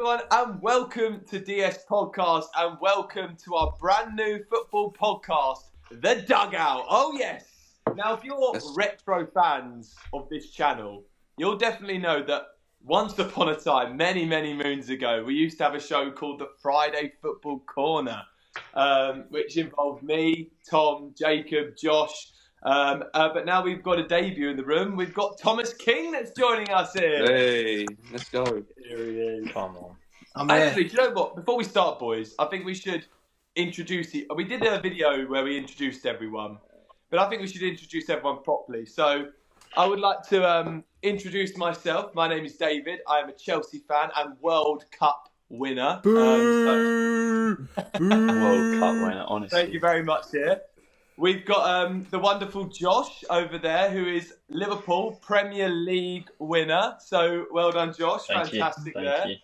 everyone, and welcome to DS Podcast, and welcome to our brand new football podcast, The Dugout. Oh yes! Now, if you're retro fans of this channel, you'll definitely know that once upon a time, many moons ago, we used to have a show called the Friday Football Corner, which involved me, Tom, Jacob, Josh. But now we've got a debut in the room. We've got Thomas King that's joining us here. Hey, let's go. Here he is. Come on. Actually, do you know what? Before we start, boys, I think we should introduce you. We did a video where we introduced everyone, but I think we should introduce everyone properly. So I would like to introduce myself. My name is David. I am a Chelsea fan and World Cup winner. World Cup winner, honestly. Thank you very much here. We've got the wonderful Josh over there, who is Liverpool Premier League winner. So well done, Josh. Fantastic there. Thank you.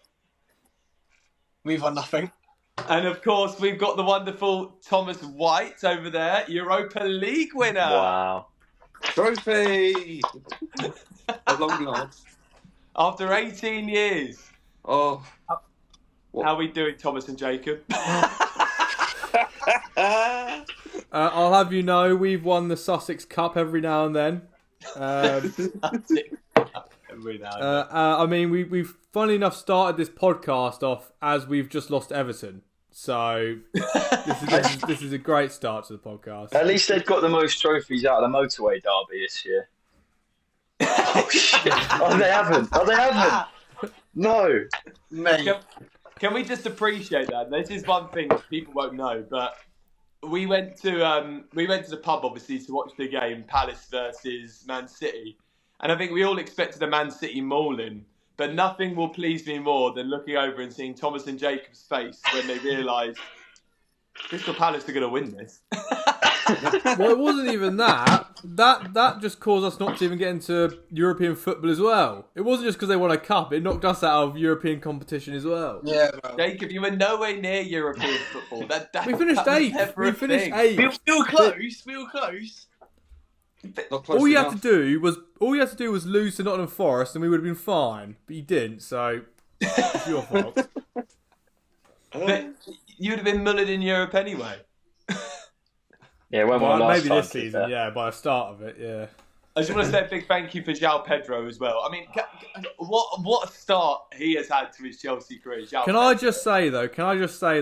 We've won nothing. And of course, we've got the wonderful Thomas White over there, Europa League winner. Wow. Trophy! At long last. After 18 years. Oh. How are we doing, Thomas and Jacob? I'll have you know, we've won the Sussex Cup every now and then. I mean, we've funnily enough started this podcast off as we've just lost Everton. So this is a great start to the podcast. At least they've got the most trophies out of the motorway derby this year. Oh, shit. Oh, they haven't. No. Mate. Can we just appreciate that? This is one thing that people won't know, but we went to the pub, obviously, to watch the game, Palace versus Man City. And I think we all expected a Man City mauling, but nothing will please me more than looking over and seeing Thomas and Jacob's face when they realised Crystal Palace are going to win this. Well, it wasn't even that. That just caused us not to even get into European football as well. It wasn't just because they won a cup. It knocked us out of European competition as well. Yeah, bro. Jacob, you were nowhere near European football. We finished eighth. We finished eighth. We were close. We were close. Not close All you enough. had to do was lose to Nottingham Forest, and we would have been fine. But you didn't, so it's your fault. But you would have been mullered in Europe anyway. Yeah, when Well, last maybe time, this season, yeah, by the start of it, yeah. I just want to say a big thank you for João Pedro as well. I mean, what a start he has had to his Chelsea career. Can I just say though,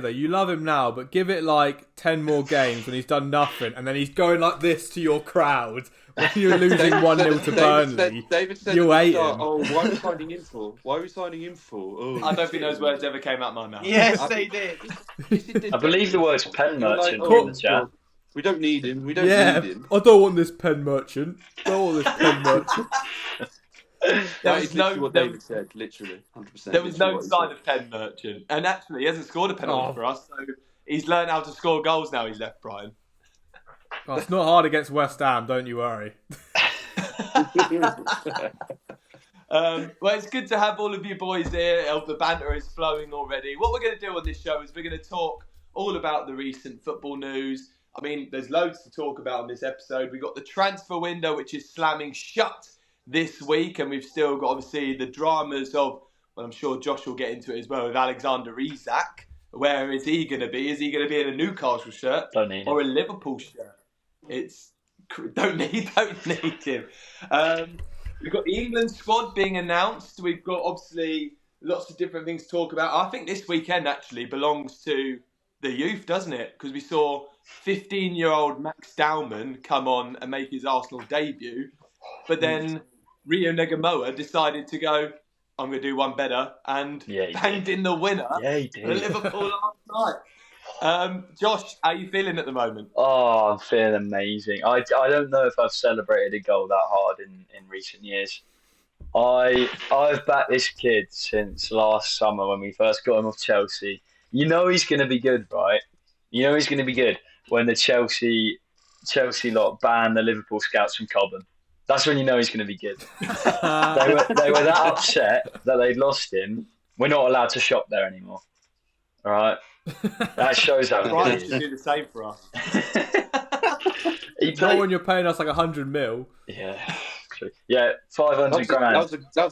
you love him now, but give it like 10 more games when he's done nothing, and then he's going like this to your crowd when you're losing 1-0 to Burnley. David said you at the hate start, him. oh, why are we signing him for? Oh, I don't think those words ever came out of my mouth. Yes, they did. I believe the word's pen merchant Like, in the chat. we don't need him. We Yeah, don't need him. I don't want this pen merchant. Don't want this pen merchant. There That was is literally what David said, literally. 100%. There was no literally what he sign said. of pen merchant. And actually, he hasn't scored a penalty Oh. for us, so he's learned how to score goals now he's left Brighton. Oh, it's not hard against West Ham, don't you worry. Well, it's good to have all of you boys here. The banter is flowing already. What we're going to do on this show is we're going to talk all about the recent football news. I mean, there's loads to talk about on this episode. We've got the transfer window, which is slamming shut this week, and we've still got, obviously, the dramas of, well, I'm sure Josh will get into it as well, with Alexander Isak. Where is he going to be? Is he going to be in a Newcastle shirt Don't need or him. a Liverpool shirt? Don't need him. We've got the England squad being announced. We've got, obviously, lots of different things to talk about. I think this weekend actually belongs to the youth, doesn't it? Because we saw 15-year-old Max Dowman come on and make his Arsenal debut. But then Rio Negamoa decided to go, I'm going to do one better, and banged in the winner Yeah, he for did. Liverpool last night. Josh, how are you feeling at the moment? Oh, I'm feeling amazing. I don't know if I've celebrated a goal that hard in recent years. I've backed this kid since last summer when we first got him off Chelsea. You know he's going to be good, right? You know he's going to be good when the Chelsea lot ban the Liverpool scouts from Cobham. That's when you know he's going to be good. They were that upset that they'd lost him. We're not allowed to shop there anymore. All right? That shows how Brighton good should he do the same for us. is. Not when you're paying us like 100 mil. Yeah. actually. Yeah, 500 grand. That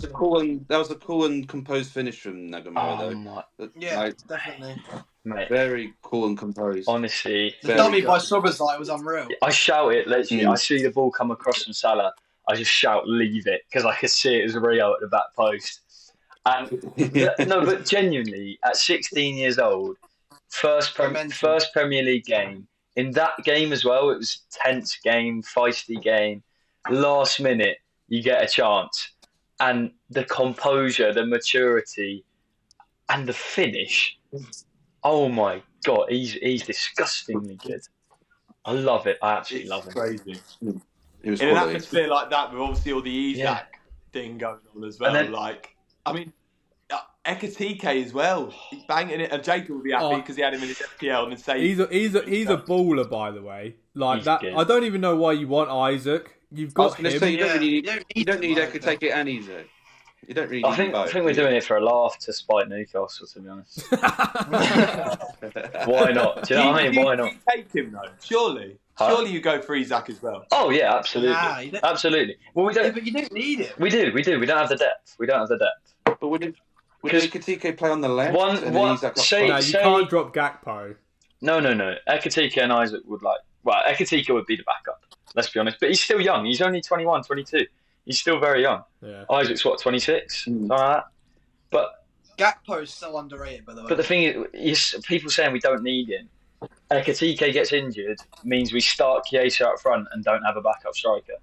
was a cool and composed finish from Nagamura, Oh though. my, Yeah, definitely. mate. Very cool and composed. Honestly, The dummy by Soboslai was unreal. I shout it literally. Mm. I see the ball come across from Salah. I just shout, "Leave it," because I could see it was Rio at the back post. And no, but genuinely, at 16 years old, first Premier League game. In that game as well, it was a tense game, feisty game. Last minute, you get a chance, and the composure, the maturity, and the finish. Oh my god, he's disgustingly good. I love it. I absolutely love him. Crazy. It was In an quality. atmosphere like that, with obviously all the Isak Yeah. thing going on as well. And then- I mean, Ekatike as well. He's banging it, and Jacob will be happy because he had him in his FPL and say He's a baller, by the way. Like He's that. good. I don't even know why you want Isaac. You've I was got going to him. say, you don't really Yeah, you don't need them, Eka and Isak. You don't really I need think both, we're do doing you? it for a laugh to spite Newcastle, to be honest. Why not? Do you know what I mean? Why not? You take him though, surely. Huh? Surely you go for Isak as well. Oh yeah, absolutely, Nah, you don't- absolutely. Well, we Yeah, don't. but you don't need it. We do. We don't have the depth. We don't have the depth. But would Because Ekatike play on the left? one- and then one- Isak up say- No, front? you say- can't drop Gakpo. No. Ekatike and Isaac would like. Well, Ekatike would be the backup. Let's be honest. But he's still young. He's only 21, 22. He's still very young. Yeah. Isaac's what, 26? Something like that. But Gakpo's so underrated, by the way. But the thing is, people saying we don't need him. Ekatike gets injured means we start Chiesa up front and don't have a backup striker.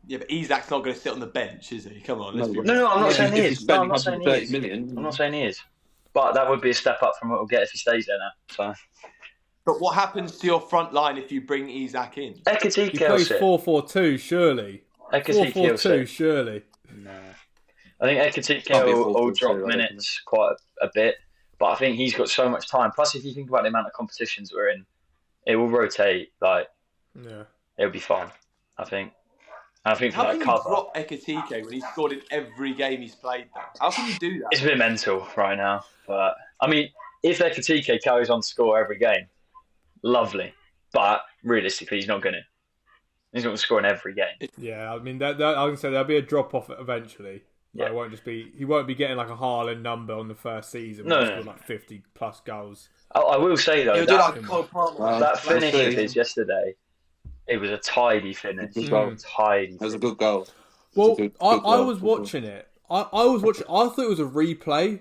Yeah, but Isak's not going to sit on the bench, is he? Come on, let's be No, I'm not saying he If you is. spend No, I'm not saying he 130 is. million. I'm not saying he is. But that would be a step up from what we'll get if he stays there now. So But what happens to your front line if you bring Isak in? He Ekatike will plays sit. 4-4-2, surely. Ekatike will 4-4-2, sit. surely. No. I think Ekatike Can't be a will 4-4-2, drop I don't minutes quite a bit. But I think he's got so much time. Plus, if you think about the amount of competitions we're in, it will rotate. Like, Yeah. it'll be fine, I think. And I think for How that can you cover, drop Ekatike when he's scored in every game he's played though? How can you do it's that? a bit mental right now. But I mean, if Ekatike carries on to score every game, lovely. But realistically, he's not going to. He's not going to score in every game. Yeah, I mean, I can say there'll be a drop off eventually. Like, Yeah. it won't just be. He won't be getting like a Haaland number on the first season. No, Where he no. scored like 50 plus goals. I will say though, He'll do that, like Cole Palmer. Wow. that finish That's of good. his yesterday, it was a tidy finish. Good Well, goal. tidy. That was a good goal. Well, That's a good I goal. was watching it. I was watching. I thought it was a replay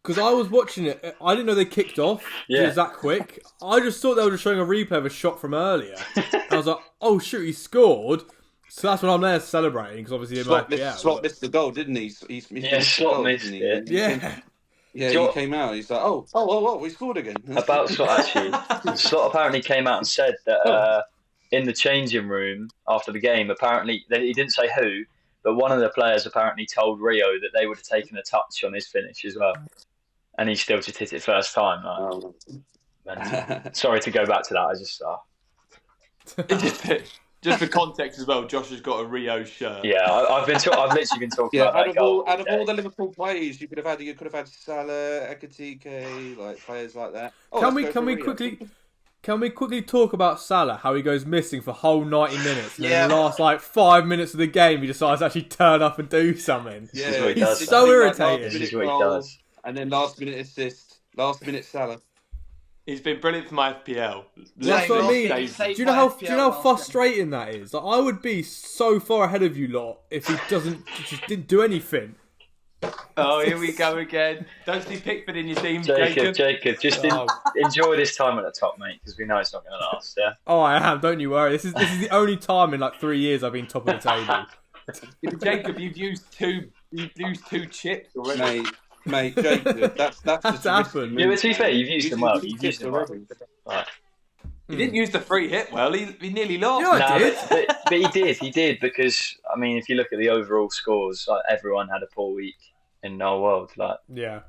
because I was watching it. I didn't know they kicked off. Yeah. It was that quick. I just thought they were just showing a replay of a shot from earlier. And I was like, oh shoot, he scored. So that's when I'm there celebrating because obviously Slot yeah, missed the goal, didn't he? He's missed Yeah, the Slot goal, missed didn't it. he? yeah. Yeah, Do you he came out. He's like, we scored again. About Slot actually. Slot apparently came out and said that in the changing room after the game, apparently he didn't say who, but one of the players apparently told Rio that they would have taken a touch on his finish as well, and he still just hit it first time. And sorry to go back to that. I just Just for context as well, Josh has got a Rio shirt. yeah, I've literally been talking Yeah, about that goal. out of all all day. the Liverpool players, you could have had Salah, Ekatike, like players like that. Oh, Can let's we go can for we Rio. quickly talk about Salah? How he goes missing for whole 90 minutes, and Yeah. in the last like 5 minutes of the game, he decides to actually turn up and do something. This is what he He's does. so Like, irritating. last This is minute what he goal, does. And then last minute assist, last minute Salah. He's been brilliant for my FPL. That's what I mean. Days. Do you know how frustrating that is? Like, I would be so far ahead of you lot if he just didn't do anything. Oh, here we go again. Don't see Pickford in your team, Jacob, Jacob. just Oh. enjoy this time at the top, mate, because we know it's not going to last. Yeah. Oh, I am. Don't you worry. This is the only time in like 3 years I've been top of the table. Jacob, you've used two chips already. Mate, Jacob, that's That's just a risky happened. move. Yeah, but to be fair, you've used them well. You You've used them well. Right. He didn't use the free hit well. He nearly lost. Yeah, I No, did. but he did because I mean, if you look at the overall scores, like everyone had a poor week in the whole world. Like Yeah.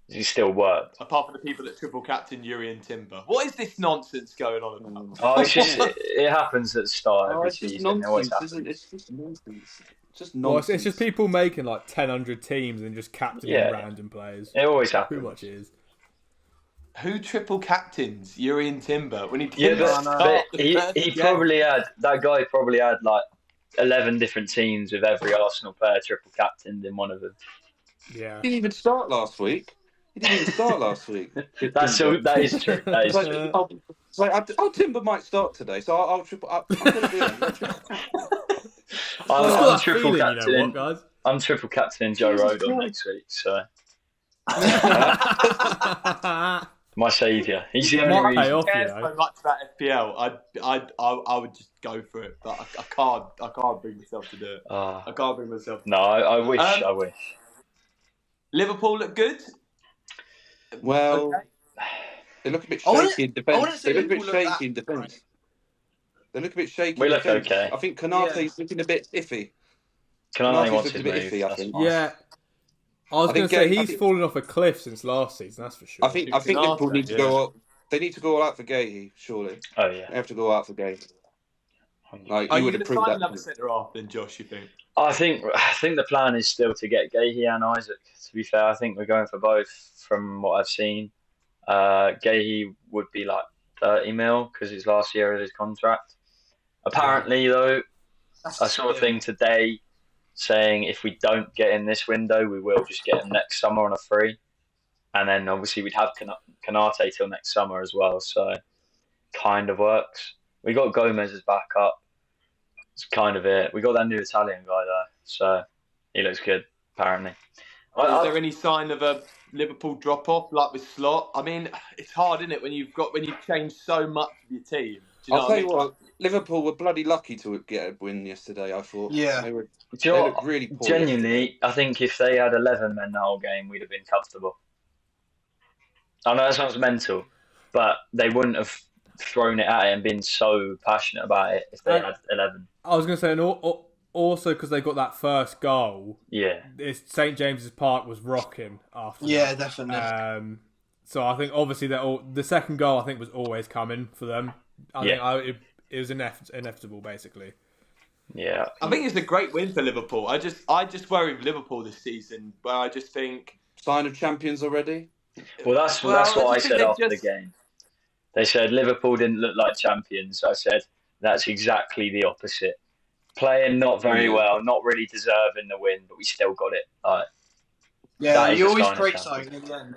he still worked. Apart from the people that triple captain Yuri and Timber. What is this nonsense going on about? Oh, it's just it happens at the start of Oh, every it's just season. It always nonsense, happens. isn't it? It's just nonsense. Just Well, nonsense. it's just people making like 1,000 teams and just captaining Yeah. random players. It always Who happens. much it is. Who triple captains Yuri and Timber when he Yeah, didn't but start the he first he game? probably had that guy. Probably had like 11 different teams with every Arsenal player triple captained in one of them. Yeah. He didn't even start last week. That is true. That is true. It's like, Timber might start today, so I'll triple. I'm going to do it. I'm triple feeling, captaining. you know what, guys? I'm triple captaining Joe Rodon next week, so my saviour. He's the only Might pay reason. off, I you care know. so much about FPL. I would just go for it, but I can't bring myself to do it. I can't bring myself. No, I wish. I wish. Liverpool look good. Well, Okay. they look a bit I wouldn't- shaky in I defence. wouldn't say They look a bit Liverpool look shaky that in defence. great. They look a bit shaky. We in look defence. okay. I think Konate's looking a bit iffy. Kanane wants looking his a bit move. iffy, I That's think. fine. Yeah. I was I going to think say Gay- I he's think- fallen off a cliff since last season, that's for sure. I think Konate, Liverpool need to yeah. go all. They need to go all out for Gahey, surely. Oh yeah. They have to go all out for Gahey. Like Are you you would going have to proved sign that. another centre half then, Josh? You think? I think the plan is still to get Gahey and Isaac. To be fair, I think we're going for both. From what I've seen, Gahey would be like 30 mil because it's last year of his contract. Apparently, though, I saw a thing today saying if we don't get in this window, we will just get him next summer on a free, and then obviously we'd have Konate till next summer as well. So, kind of works. We got Gomez as backup. It's kind of it. We got that new Italian guy though, so he looks good apparently. Is there any sign of a Liverpool drop off like with Slot? I mean, it's hard, isn't it, when you've changed so much of your team? Do you know I'll tell you what, Liverpool were bloody lucky to get a win yesterday. I thought. Yeah. They were. Do you know They what? looked really poor. Genuinely, I think if they had 11 men the whole game, we'd have been comfortable. I know that sounds mental, but they wouldn't have thrown it at it and been so passionate about it if they had 11. I was going to say, and also because they got that first goal, Yeah. St James's Park was rocking after Yeah, that. definitely. So I think obviously the second goal I think was always coming for them. It was inevitable basically. Yeah. I think it's a great win for Liverpool. I just worry with Liverpool this season, where I just think Sign of champions already. Well, that's what I said after the game. They said Liverpool didn't look like champions. I said that's exactly the opposite. Playing not very well, not really deserving the win, but we still got it. Yeah, you always sign of break champions. something in the end.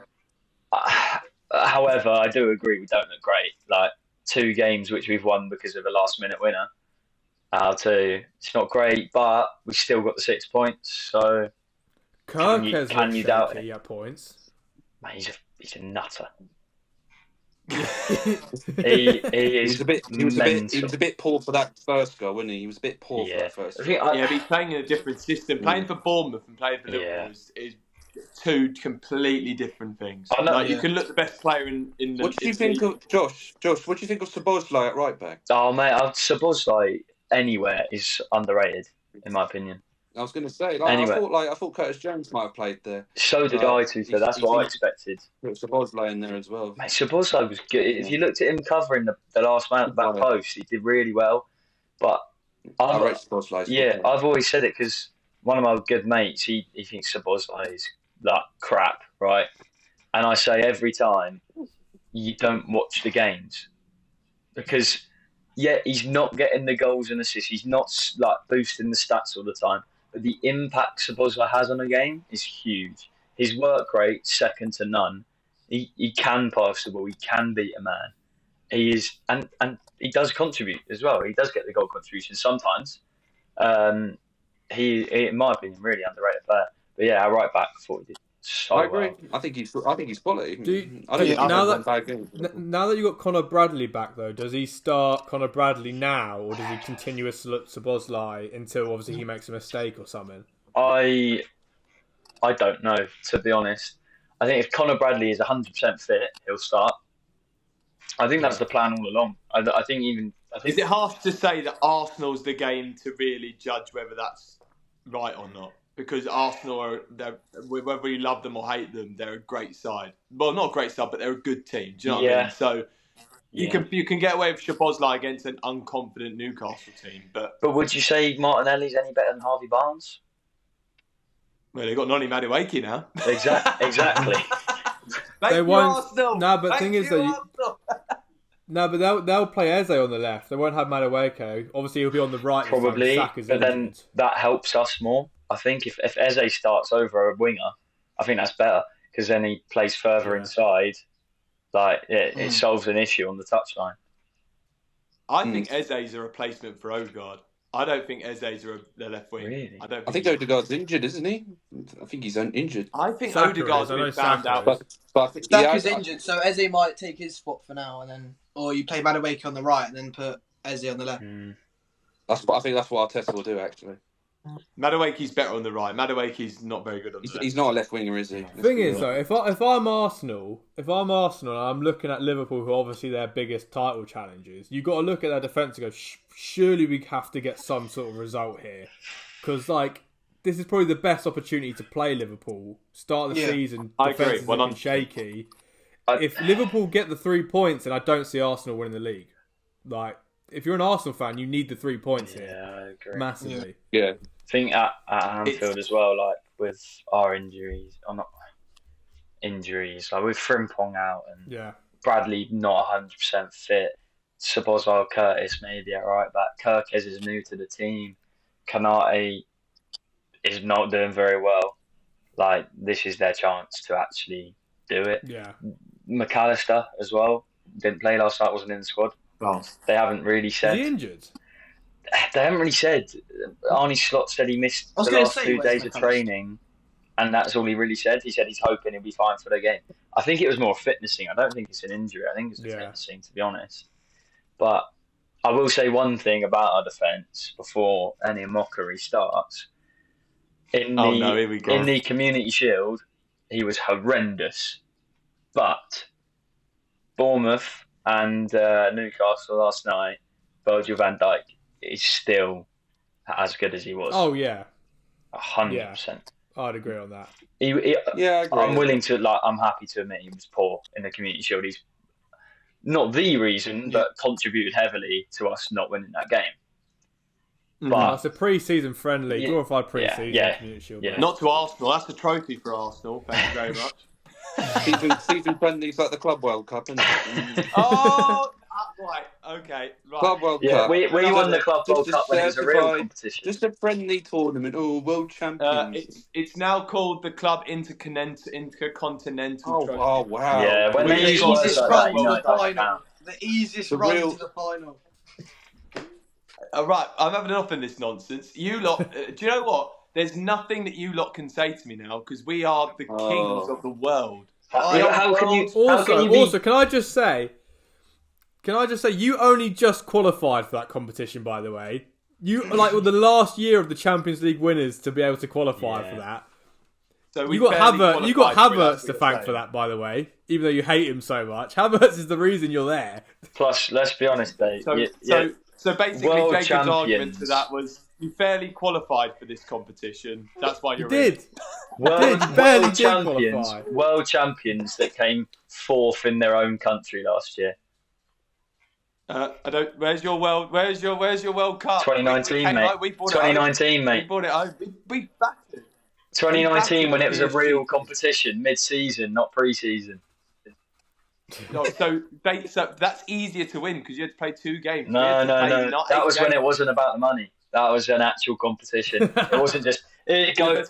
However, I do agree we don't look great. Like 2 games which we've won because of a last-minute winner. It's not great, but we still got the 6 points. So Kirk can you doubt it? at points. Man, he's a nutter. he is. He was a bit poor for that first goal, wasn't he? He was a bit poor for that first goal. Yeah, but he's playing in a different system. Playing for Bournemouth and playing for Liverpool is 2 completely different things. I know, You can look the best player in the. What do you think of Josh? Josh, what do you think of Szoboszlai at right back? Oh mate, Szoboszlai anywhere is underrated in my opinion. I was going to say, Anyway. I thought Curtis Jones might have played there. So did I too. So that's what I expected. Put Szoboszlai in there as well. Mate, Szoboszlai was good. If you looked at him covering the last man at the back post, he did really well. But I rate Szoboszlai. yeah, I've always said it because one of my good mates, he thinks Szoboszlai is like crap, right? And I say every time, you don't watch the games because he's not getting the goals and assists. He's not like boosting the stats all the time. But the impact Szoboszlai has on a game is huge. His work rate, second to none. He can pass the ball. He can beat a man. He is, and he does contribute as well. He does get the goal contribution sometimes. He, in my opinion, really underrated player. But yeah, our right back, I thought he did so I agree. well. I think he's quality. Now that you got Conor Bradley back though, does he start Conor Bradley now, or does he continue with Szoboszlai until obviously he makes a mistake or something? I don't know, to be honest. I think if Conor Bradley is 100% fit, he'll start. I think that's the plan all along. I think. Is it harsh to say that Arsenal's the game to really judge whether that's right or not? Because Arsenal whether you love them or hate them, they're a great side. Well, not a great side, but they're a good team. Do you know what I mean? So you can get away with Szoboszlai against an unconfident Newcastle team, but would you say Martinelli's any better than Harvey Barnes? Well, they've got Noni Madueke now. Exactly. They won't. No, but the thing is that No, but they'll play Eze on the left. They won't have Madueke. Obviously, he'll be on the right. Probably, but then that helps us more. I think if Eze starts over a winger, I think that's better because then he plays further inside. Like it solves an issue on the touchline. I think Eze's a replacement for Odegaard. I don't think Eze's the left wing. Really? I think Odegaard's injured, isn't he? I think he's injured. I think Odegaard's been found out. But I think Saka's injured, so Eze might take his spot for now, and then you play Madueke on the right and then put Eze on the left. I think that's what Arteta will do actually. Madueke's better on the right. Madueke's not very good on the left. He's not a left winger, is he? The thing is, though, if I'm Arsenal, and I'm looking at Liverpool, who are obviously their biggest title challengers, you've got to look at their defence and go, surely we have to get some sort of result here, because this is probably the best opportunity to play Liverpool. Start the season, defence is looking shaky. If Liverpool get the 3 points, then I don't see Arsenal winning the league. If you're an Arsenal fan, you need the 3 points here. Yeah, I agree. Massively. Yeah. I think at Anfield as well, with our injuries, or not injuries, with Frimpong out and Bradley not 100% fit, Szoboszlai, Curtis maybe at right back, Kirkes is new to the team, Kanate is not doing very well. This is their chance to actually do it. Yeah. McAllister as well, didn't play last night, wasn't in the squad. Oh. They haven't really said. Is he injured? They haven't really said. Arnie Slot said he missed the last 2 days of training, and that's all he really said. He said he's hoping he'll be fine for the game. I think it was more a fitness thing. I don't think it's an injury. I think it's a fitness thing, to be honest. But I will say one thing about our defence before any mockery starts. In the Community Shield, he was horrendous. But Bournemouth and Newcastle last night, Virgil van Dijk is still as good as he was. Oh yeah, 100%. I'd agree on that. I agree. I'm willing to I'm happy to admit he was poor in the Community Shield. He's not the reason, but contributed heavily to us not winning that game. But it's a pre-season friendly, glorified pre-season Community Shield. Yeah. Not to Arsenal. That's a trophy for Arsenal. Thank you very much. season friendlies like the Club World Cup, isn't it? Oh, right. Okay. Right. Club World Yeah, Cup. we won the Club World Cup when it was a real competition. Just a friendly tournament. World champions. It's now called the Club Intercontinental Trophy. Oh, wow. Yeah, when they use words like that, the easiest run to the final. Right, I'm having enough of this nonsense. You lot, do you know what? There's nothing that you lot can say to me now because we are the kings of the world. How can you? Also, can I just say, you only just qualified for that competition, by the way. You were the last year of the Champions League winners to be able to qualify for that. So you got Havertz to thank for that, by the way. Even though you hate him so much, Havertz is the reason you're there. Plus, let's be honest, Dave. So basically, World Jacob's champions. argument to that was you fairly qualified for this competition. That's why you're did. World champions that came fourth in their own country last year. I don't. Where's your World Cup? 2019, mate. 2019, mate. We brought it home. We backed it. 2019, when it was a real competition, mid-season, not pre-season. No, so that's easier to win because you had to play 2 games. No. That was when it wasn't about the money. That was an actual competition. It wasn't just, it goes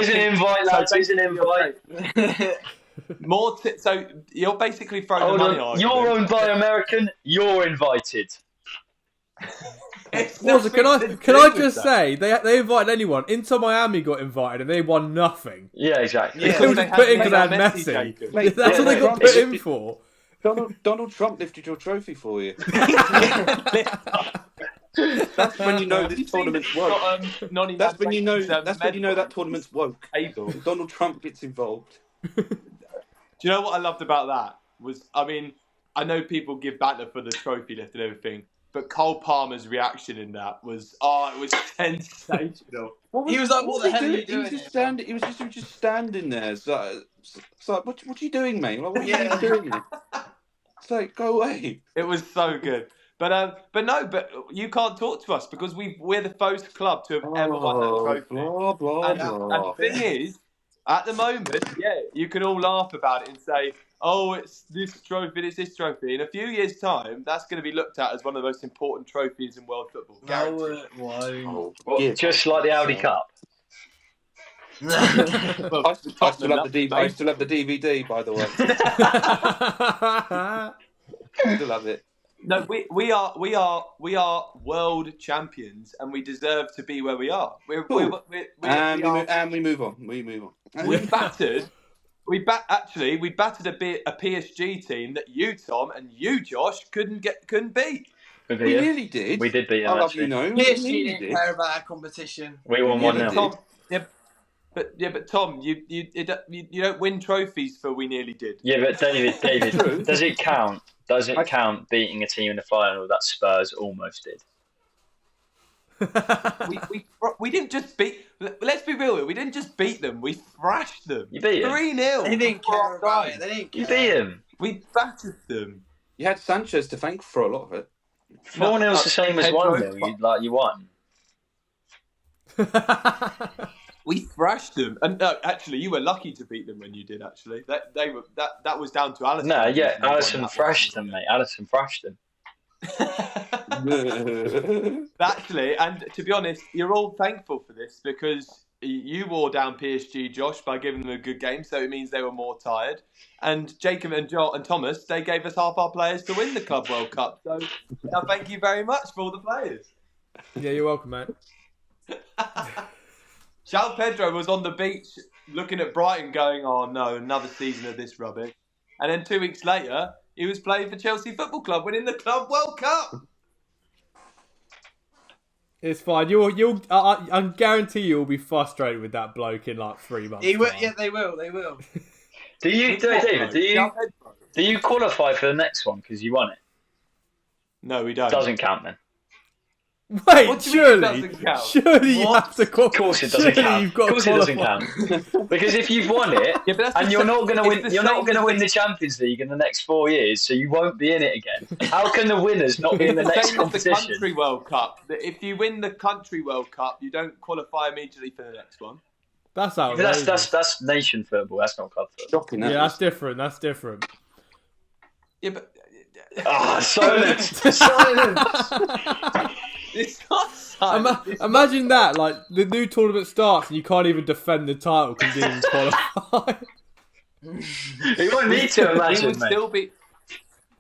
an invite, lads, it's an invite. So you're basically throwing the money on. You're owned by American, you're invited. Also, can I just say, they invited anyone. Inter Miami got invited and they won nothing. Yeah, exactly. They could have put in because they had Messi. That's what they got put in for. Donald Trump lifted your trophy for you. That's when you know this tournament's woke. That's when you know that tournament's woke. Donald Trump gets involved. Do you know what I loved about that? I know people give Bantner for the trophy lift and everything, but Cole Palmer's reaction in that was, it was sensational. He was like, "What the hell are you doing?" He was just standing there. So what are you doing, mate? Like, what are you doing? It's like, go away. It was so good. But you can't talk to us because we're the first club to have ever won that trophy. Blah, blah, blah. And the thing is, At the moment, yeah, you can all laugh about it and say, "Oh, it's this trophy, it's this trophy." In a few years' time, that's going to be looked at as one of the most important trophies in world football. No, it won't. Oh, Well, just like the Audi Cup. Well, I still have the Tottenham, I still have the DVD, by the way. Still have it. No, we are world champions, and we deserve to be where we are. And we move on. We move on. We battered a PSG team that you, Tom, and you, Josh, couldn't beat. We nearly did. We did beat them. I'll have you know. PSG didn't care about our competition. We won 1-0. But Tom, you don't win trophies for we nearly did. Yeah, but David, does it count? Does it count beating a team in the final that Spurs almost did? we didn't just beat. Let's be real. We didn't just beat them. We thrashed them. You beat them 3-0. They didn't care about it. They didn't care. You beat them. We battered them. You had Sanchez to thank for a lot of it. 4-0's the same as 1-0. You won. We thrashed them, and actually, you were lucky to beat them when you did. Actually, that was down to Alisson. No, yeah, Alisson thrashed them, mate. Alisson thrashed them. Actually, and to be honest, you're all thankful for this because you wore down PSG, Josh, by giving them a good game, so it means they were more tired. And Jacob and Joel and Thomas, they gave us half our players to win the Club World Cup. So, now thank you very much for all the players. Yeah, you're welcome, mate. João Pedro was on the beach looking at Brighton going, "Oh no, another season of this rubbish." And then 2 weeks later, he was playing for Chelsea Football Club, winning the Club World Cup. It's fine. I guarantee you'll be frustrated with that bloke in like 3 months. He will, yeah, they will. David, do you qualify for the next one because you won it? No, we don't. Doesn't count then. Wait, surely you What? have to qualify. Of course it doesn't count. You've got Of course it doesn't count. Because if you've won it and you're not going to win, you're not going to win the Champions League in the next 4 years, so you won't be in it again. How can the winners not be in the next Same as the competition? Country World Cup. If you win the Country World Cup, you don't qualify immediately for the next one. That's outrageous. That's nation football. That's not club football. Shocking, Yeah, that's different. That's different. Yeah, but Silence! it's not silent. Imagine that, like the new tournament starts and you can't even defend the title because you didn't qualify. You won't need to imagine, mate.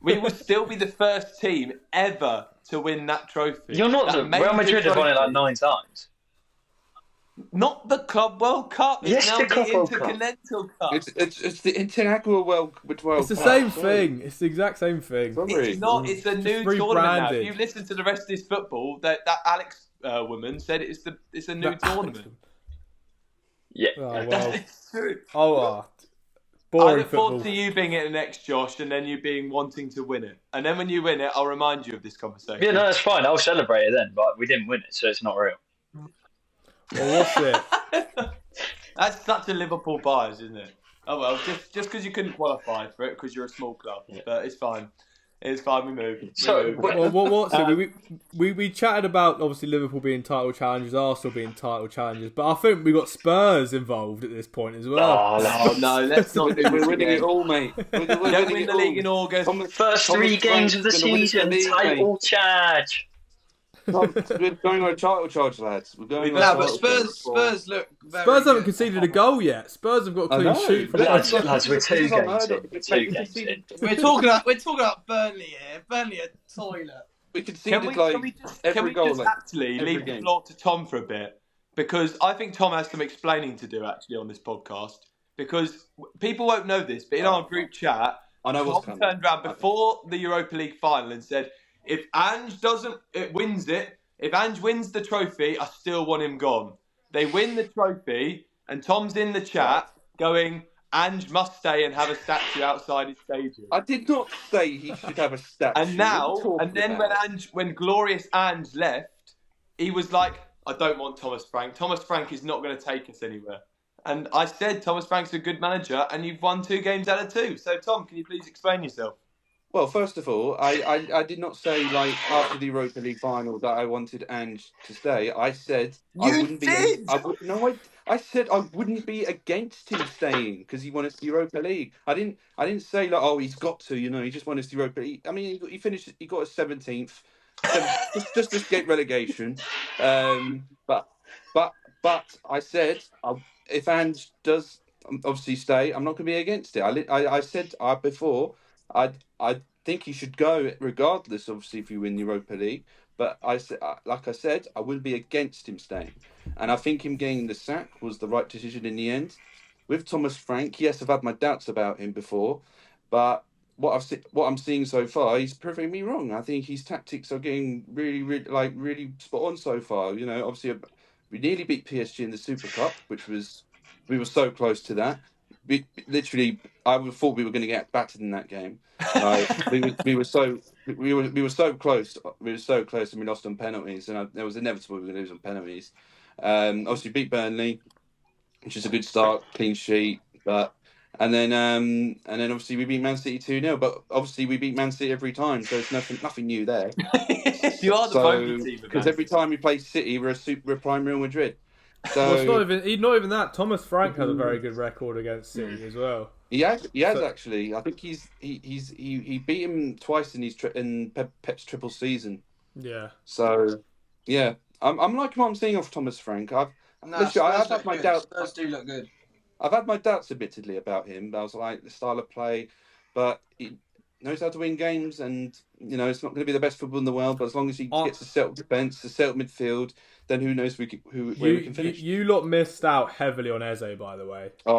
We would still be the first team ever to win that trophy. You're not. Real Madrid have won it like 9 times. Not the Club World Cup. It's Yes, now the the Club World Intercontinental Cup. It's the integral world. It's the same thing. It's the exact same thing. It's not. It's a new tournament now. If you listen to the rest of this football, that Alex woman said it's a new tournament. Yeah. Oh, well. That's true. Oh, I boring look football. forward to you being at the next, Josh, and then you being wanting to win it. And then when you win it, I'll remind you of this conversation. Yeah, no, that's fine. I'll celebrate it then, but we didn't win it, so it's not real. Well, what's it? That's such a Liverpool bias, isn't it? Oh well, just because you couldn't qualify for it because you're a small club, but it's fine. It's fine. We move. Well, what's it? We chatted about obviously Liverpool being title challengers, Arsenal being title challengers, but I think we got Spurs involved at this point as well. No, let's not do this We're winning again. it all, mate. We don't win the league in August. First 3 games of the season, title charge. We're going on a title charge, lads. We're going on a No, but title charge. Spurs look very Spurs haven't good. conceded a goal yet. Spurs have got a clean sheet from Lads, last. we're 2 games in. We're 2 games in. We're talking about Burnley here. Burnley a toilet. We conceded Can we every goal. just actually every leave the game. floor to Tom for a bit? Because I think Tom has some explaining to do actually on this podcast. Because people won't know this, but in our group chat, I know what's Tom coming. turned around before the Europa League final and said, if Ange wins the trophy, I still want him gone. They win the trophy, and Tom's in the chat going, Ange must stay and have a statue outside his stadium. I did not say he should have a statue. And now, What are you and then talking when glorious Ange left, he was like, I don't want Thomas Frank. Thomas Frank is not going to take us anywhere. And I said Thomas Frank's a good manager, and you've won 2 games out of 2. So, Tom, can you please explain yourself? Well, first of all, I did not say, like, after the Europa League final that I wanted Ange to stay. I said I You wouldn't did! be... I said I wouldn't be against him staying because he won us the Europa League. I didn't say like, oh, he's got to, he just won us the Europa League. I mean, he got us 17th, just to escape relegation. But I said if Ange does obviously stay, I'm not going to be against it. I said before I think he should go regardless. Obviously, if you win the Europa League. But I said, like I said, I wouldn't be against him staying, and I think him getting the sack was the right decision in the end. With Thomas Frank, yes, I've had my doubts about him before, but what I'm seeing so far, he's proving me wrong. I think his tactics are getting really spot on so far. Obviously, we nearly beat PSG in the Super Cup, we were so close to that. We literally, I thought we were going to get battered in that game. We were so close. We were so close, and we lost on penalties. And it was inevitable we were going to lose on penalties. Obviously, beat Burnley, which is a good start, clean sheet. And then obviously we beat Man City 2-0. But obviously we beat Man City every time, so it's nothing new there. You are the bogey team, because every time we play City, we're prime Real Madrid. So well, it's not even that. Thomas Frank has a very good record against City as well. He has actually. I think he beat him twice in Pep's triple season. Yeah. So yeah, I'm liking what I'm seeing off Thomas Frank. I've had my doubts. Spurs do look good. I've had my doubts, admittedly, about him. I was like the style of play, but he knows how to win games, and it's not going to be the best football in the world. But as long as he gets a settled defence, a settled midfield, then who knows where we can finish. You lot missed out heavily on Eze, by the way. Do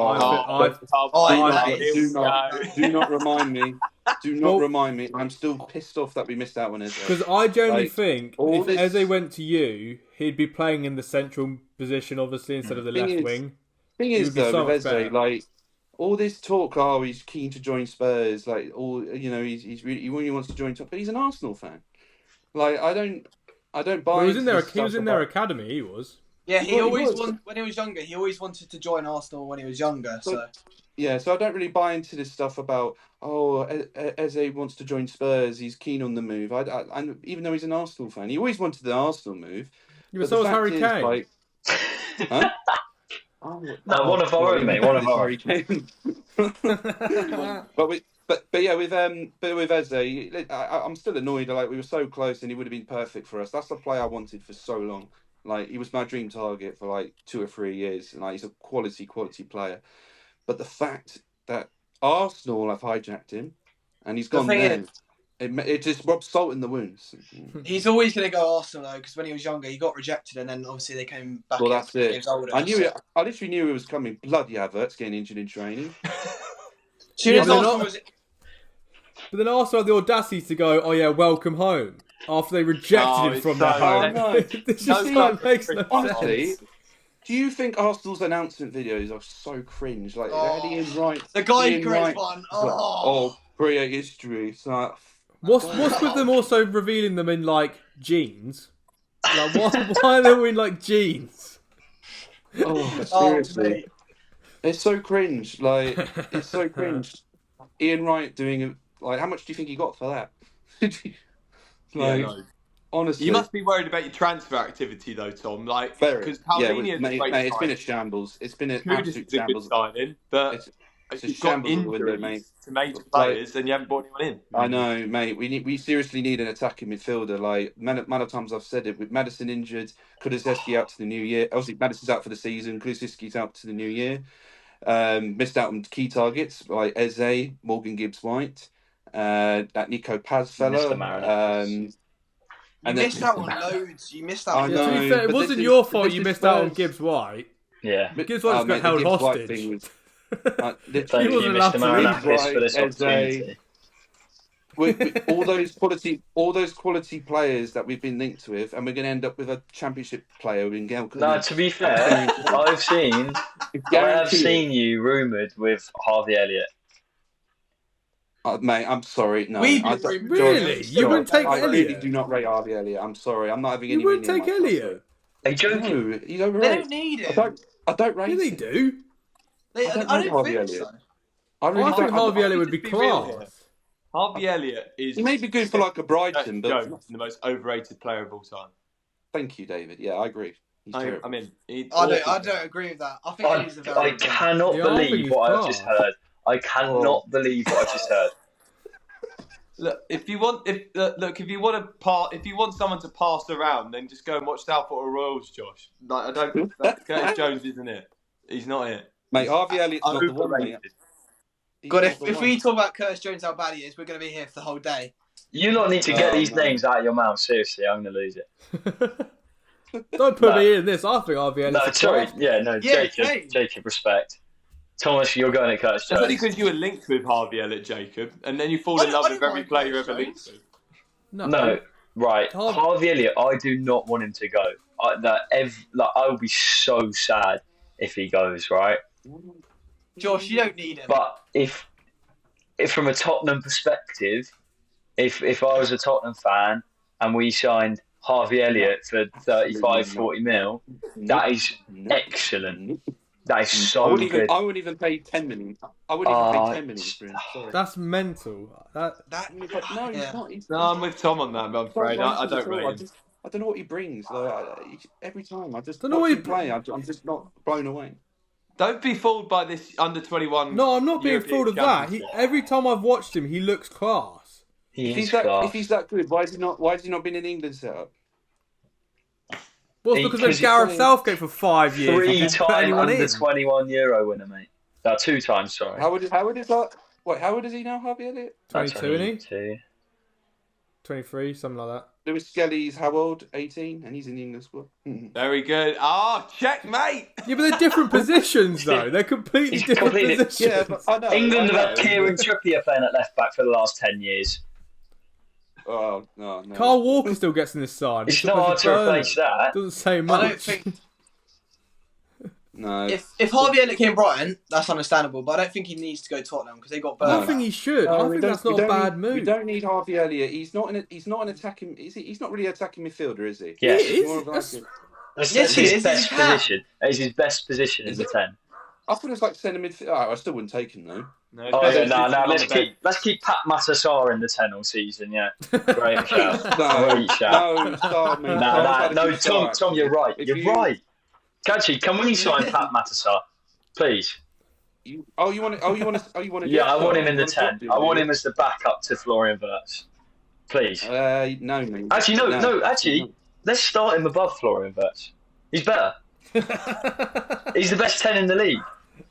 not remind me. Do not remind me. I'm still pissed off that we missed out on Eze. Because I generally think if Eze went to you, he'd be playing in the central position, obviously, instead of the left wing. Thing is, though, with Eze, all this talk, he's keen to join Spurs, he really wants to join, but he's an Arsenal fan. I don't buy. Well, he was in their academy. He was. Yeah, when he was younger. He always wanted to join Arsenal when he was younger. So I don't really buy into this stuff about Eze wants to join Spurs. He's keen on the move. I even though he's an Arsenal fan, he always wanted the Arsenal move. Yeah, but so was Harry Kane. Huh? No, one of our own, mate. One of our own. But with Eze, I'm still annoyed. We were so close, and he would have been perfect for us. That's the player I wanted for so long. He was my dream target for 2 or 3 years, and he's a quality player. But the fact that Arsenal have hijacked him, and he's gone there. It just rubs salt in the wounds. He's always going to go Arsenal, though, because when he was younger, he got rejected, and then obviously they came back. Well, that's it. He was older, I literally knew it was coming. Bloody Havertz getting injured in training. But then Arsenal had the audacity to go, "Oh yeah, welcome home," after they rejected him from their home. This just makes no honestly, sense. do you think Arsenal's announcement videos are so cringe? They had Ian Wright, the guy creates one. create history. It's like. What's with them also revealing them in jeans? Why are they wearing jeans? Oh, seriously, it's so cringe. It's so cringe. Ian Wright doing how much do you think he got for that? Honestly, you must be worried about your transfer activity though, Tom. Because it's been a shambles. It's been an absolute shambles. Signing, but it's a you've got shambles window, mate. To major players, and you haven't brought anyone in. I know, mate. We seriously need an attacking midfielder. Amount of times I've said it. With Maddison injured, Kulusevski out to the new year. Obviously, Maddison's out for the season. Kulusevski's out to the new year. Missed out on key targets like Eze, Morgan Gibbs-White, that Nico Paz fellow. You missed out on loads. You missed out on loads. To be fair, it wasn't your fault you missed out on Gibbs-White. Yeah. Gibbs-White got held hostage. He wasn't allowed to leave for this opportunity. all those quality players that we've been linked with, and we're going to end up with a championship player in Gael. No, to be fair, I have seen you rumoured with Harvey Elliott. Mate, I'm sorry. No, really? You wouldn't take Elliott? I really do not rate Harvey Elliott. I'm sorry. I'm not having any. You wouldn't take Elliott? Are you joking? No, he's overrated. They don't need him. I don't rate him. They do. I don't think so. I think Harvey Elliott would be class. Harvey Elliott is. He may be good for a Brighton, but the most overrated player of all time. Thank you, David. Yeah, I agree. I mean, I don't agree with that. I think Eddie's a very I good player. cannot Yeah, I think believe he's what I've class. just heard. I cannot believe what I've just heard. Look, if you want someone to pass around, then just go and watch Southport Royals, Josh. Like, I don't. Curtis Jones isn't it? He's not it. Mate, Harvey Elliott's not the one, mate. Overrated. He's God, not the if one. we talk about Curtis Jones, how bad he is, we're going to be here for the whole day. You lot need to get these no. names out of your mouth. Seriously, I'm going to lose it. Don't put me in this. I think Harvey No, Elliott's sorry. class. Yeah, no, Yeah, Jacob. hey. Jacob, respect. Thomas, you're going at Curtis That's only Jones. because you were linked with Harvey Elliott, Jacob, and then you fall in I love don't with every mind player you Curtis ever linked Jones. with. No, right. Harvey- Harvey Elliott, I do not want him to go. I will be so sad if he goes, right? Josh, you don't need him. But if from a Tottenham perspective, if I was a Tottenham fan and we signed Harvey Elliott for 35, 40 mil, that is excellent. That is so good. I wouldn't even pay 10 million. I wouldn't even pay 10 million for him. Sorry. That's mental. No, he's not. No, I'm with Tom on that, but I'm afraid I don't rate him. I don't know what he brings. Every time I just Don't know watch what him he- play. I'm just not blown away. Don't be fooled by this under 21. No, I'm not being European fooled of that. Championship. Every time I've watched him, he looks class. He If is he's class. that good, why has he not been in England set up? Well, it's because of Because Gareth he's- Southgate for 5 years. He didn't put Three-time anyone under in. 21 Euro winner, mate. 2 times, sorry. How old is that? Wait, how old is he now, Harvey Elliott? 22, isn't he? 22. 23, something like that. Lewis Skelly's how old? 18, and he's in the England squad. Very good. Checkmate. Yeah, but they're different positions, though. They're completely He's different completely- positions. Yeah, but I know. England I have had know. Kieran Trippier playing at left back for the last 10 years. Oh no. Carl Walker still gets in this side. It's He's not hard supposed to burn replace it. that. Doesn't say I much. don't think No. if Harvey Elliott came Brighton, that's understandable. But I don't think he needs to go Tottenham because they got I burnt. think he should. No, I we think don't- that's we not a don't bad need- move. We don't need Harvey Elliott. He's not an attacking. He's not really an attacking midfielder, is he? Yeah. He He's is. more of like That's- a- That's Yes, he his is. best He's a cat. position. That is his best position in Is the it? 10. I thought it was like centre midfield. Oh, I still wouldn't take him though. No, Oh, yeah, Spurs no, is on let's the bench. keep Pat Matasar in the 10 all season, yeah. Great shout. No, Great shout. no, start me. No, Tom, you're right. If You're you- right. Actually, can we sign Pat Matasar, please? You want to? Yeah, I want him in the 10. I want him as the backup to Florian Wirtz. Please. No, mate. Actually, no. Actually, let's start him above Florian Wirtz. He's better. He's the best 10 in the league.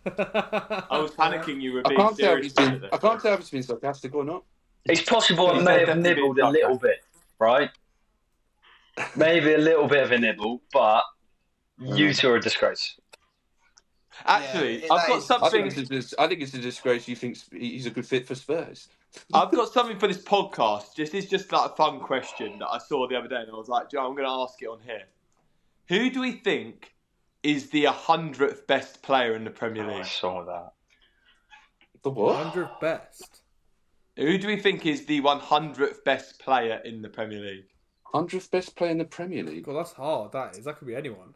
I was panicking you were I being can't tell if serious. I can't tell if it's been sarcastic or not. It's possible I He's may have definitely nibbled a been little bit, right? Maybe a little bit of a nibble, but you two are a disgrace. Actually, Yeah, I've that got is- something. I think it's a disgrace. You think he's a good fit for Spurs? I've got something for this podcast. This is just like a fun question that I saw the other day, and I was like, Joe, I'm going to ask it on here. Who do we think is the 100th best player in the Premier I League? saw that. The what? 100th best. Who do we think is the 100th best player in the Premier League? 100th best player in the Premier League. God, that's hard. That is. That could be anyone.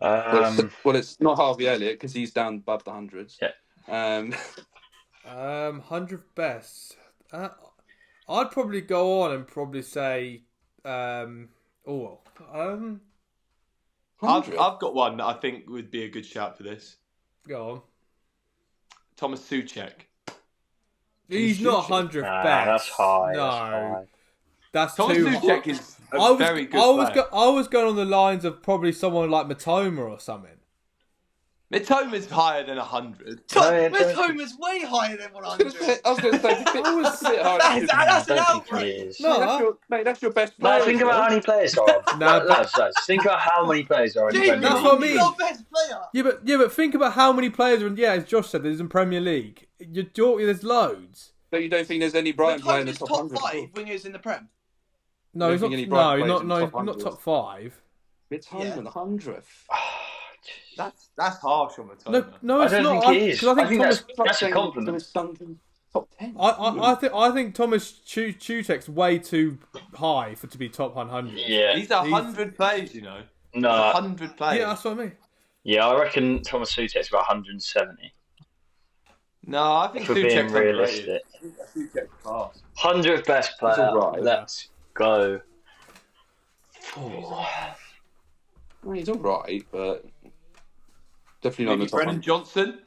Well, it's not Harvey Elliott because he's down above the hundreds. Yeah. 100th best. I'd probably go on and probably say. I've 100. got one that I think would be a good shout for this. Go on. Thomas Souček. He's not 100th best. That's high. No, That's high. that's Thomas too. Souček is a I was, very good I was, player. I was going on the lines of probably someone like Matoma or something. Mitoma's higher than 100. West Homer's way higher than 100. I was going to say, That's an I don't think outrage. he is. No, that's your best player. No, think about how many players are on. Nah, lads. Think about how many players are in the Dude, Premier that's League. what I mean. He's our best player. yeah, but think about how many players are in. Yeah, as Josh said, there's in Premier League. There's loads. But you don't think there's any Brighton player in the Mitoma's top top 100? 5 wingers in the Prem. No, he's Don't not. think any No, Brighton not players in no, the top not 100. top 5. It's home Yeah. in the 100th. That's harsh on Mitoma. No, I it's don't not. think he is. 'cause I think Thomas. that's a compliment. Top 10. I think Thomas Souček's way too high to be top 100. Yeah. He's 100 players, you know. No. 100 players. Yeah, that's what I mean. Yeah, I reckon Thomas Souček's about 170. No, I think If we're being Souček's underrated. realistic. I think Souček's class. 100th best player. That's all right. Let's go. Well, he's all right, but definitely not in the Maybe top Brennan 100. Johnson.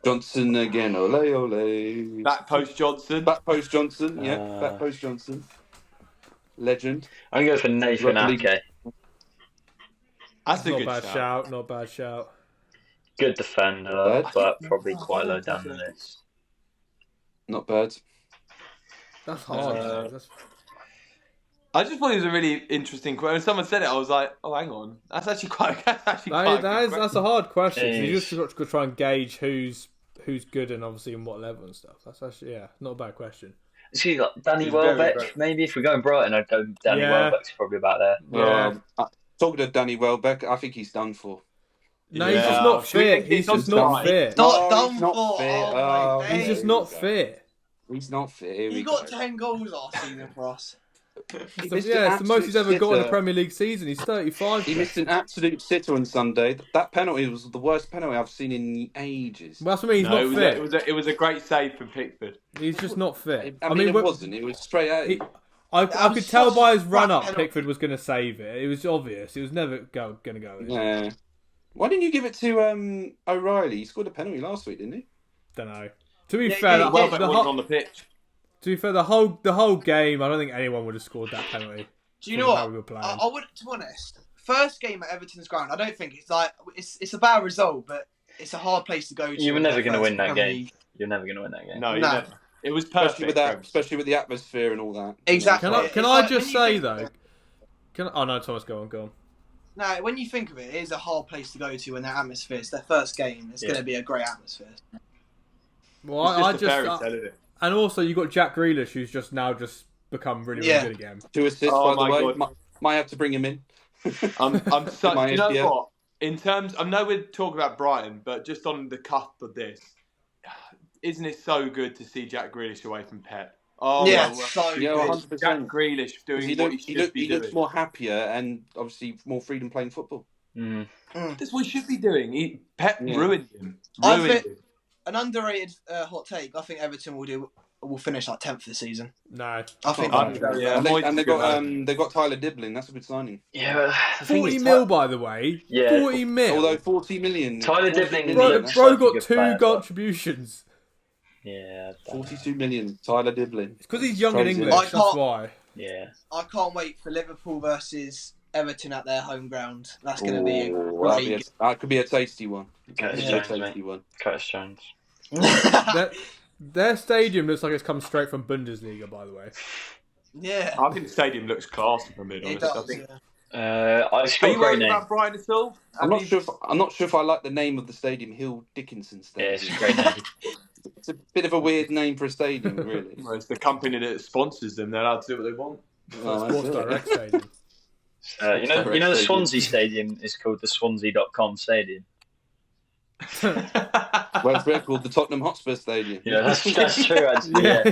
Johnson again, ole ole. Back post Johnson. Back post Johnson, yeah. Back post Johnson. Legend. I'm going to go for Nathan Rugby league. Ake. That's a Not good bad shout. shout. Not bad shout. Good defender, but probably quite low down the list. Not bad. That's hard. though. That's... I just thought it was a really interesting question. When someone said it, I was like, "Oh, hang on, that's actually quite a good That's a hard question. It You is. just got to try and gauge who's good and obviously in what level and stuff. That's actually not a bad question. See, like Danny He's very Welbeck, great. maybe if we're going Brighton, I'd go Danny Yeah. Welbeck's probably about there. Yeah. Talking to Danny Welbeck, I think he's done for. No, Yeah. he's just not Should we fit. think He's he's on just not time? fit. Not No, done he's not for. fit. Oh, Oh, my He's days. just not fit. He's not fit. Here He we got go. 10 goals last season for us. He It's missed the an most he's ever got in a sitter. Premier League season. He's 35. He missed an absolute sitter on Sunday. That penalty was the worst penalty I've seen in ages. Well, that's what I mean. He's No, not fit. it was a great save from Pickford. He's just not fit. I mean, it when- wasn't. It was straight at him. I was could tell such by his a run up crap penalty. Pickford was going to save it. It was obvious. It was never going to go in. Yeah. Why didn't you give it to O'Reilly? He scored a penalty last week, didn't he? Don't know. To be Yeah, fair, yeah, the, Welbeck the, wasn't whole, on the pitch. to be fair, the whole game, I don't think anyone would have scored that penalty. Do you from know how what? we were playing. I would, to be honest, first game at Everton's ground, I don't think it's like it's a bad result, but it's a hard place to go to. You were in never their going to first win that Premier game. League. You're never going to win that game. No, you No. never. It was perfect. Especially with the atmosphere and all that. Exactly. Can I It's can like I just when you say think though? of it- Oh no, Thomas, go on. No, when you think of it, it is a hard place to go to when their atmosphere. It's their first game. It's going to be a great atmosphere. Well, It's I just a fairy just tale, isn't it? and also you got Jack Grealish, who's just become really Yeah. good again. 2 assists, Oh by my the way. God. Might have to bring him in. I'm so. My Do you know SPL. what? In terms, I know we're talking about Brighton, but just on the cusp of this, isn't it so good to see Jack Grealish away from Pep? Oh, Yeah, my word. so Yeah, good. 100%. Jack Grealish doing He what he looks, should be doing. looks more happier and obviously more freedom playing football. Mm. That's what he should be doing. Pep Yeah. ruined him. I Ruined think- him. An underrated hot take. I think Everton will finish like 10th this season. No, I think. Oh, yeah. And Moyes is they've good, got man. they've got Tyler Diblin. That's a good signing. Yeah, the thing 40 is, mil by the way. Yeah. 40 mil. Although 40 million. Tyler 40 Diblin million, bro, looks that's bro like a got good 2 player, but- contributions. Yeah, 42 million. Tyler Diblin. It's because he's young and Crazy. English. I That's can't- why. yeah. I can't wait for Liverpool versus Everton at their home ground. That's going to be a Ooh, that'd be great. that could be a tasty one. Curtis Could be a Jones, tasty mate. one. Curtis Jones. Their stadium looks like it's come straight from Bundesliga, by the way. Yeah, I think the stadium looks class, if I'm being it honest. does. I think. Yeah. It's Are got a you great worried name. about Brighton at all? I'm not sure if I like the name of the stadium, Hill Dickinson Yeah, Stadium. it's a great name. It's a bit of a weird name for a stadium, really. Well, it's the company that sponsors them. They're allowed to do what they want. Oh, that's Sports it. Direct Stadium. You know the Swansea Stadium is called the Swansea.com Stadium. Well, it's called the Tottenham Hotspur Stadium. Yeah, that's true. Actually, yeah.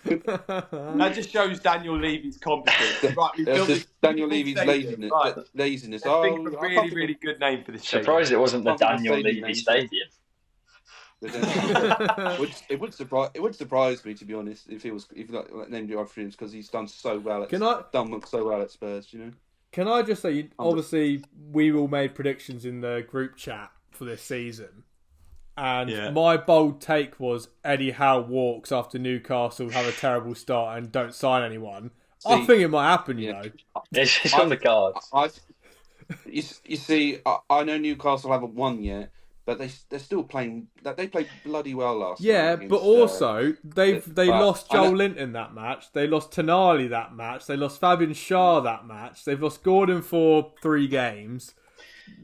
That just shows Daniel Levy's competence. Right, we That's built just this Daniel beautiful Levy's stadium. laziness. Right. laziness. Let's think of a I really, can't really good name for this stadium. Surprised it wasn't the Can't think of Daniel stadium Levy names. Stadium. it would surprise me, to be honest, if like named your options, because he's done so well. Done so well at Spurs, you know. Can I just say, obviously, we all made predictions in the group chat for this season. And my bold take was Eddie Howe walks after Newcastle have a terrible start and don't sign anyone. I think it might happen, you know. It's on the cards. You see, I know Newcastle haven't won yet, but they're still playing. They played bloody well last night. Yeah, against, but also they but lost I know- Joel Linton that match. They lost Tonali that match. They lost Fabian Schär that match. They've lost Gordon for 3 games.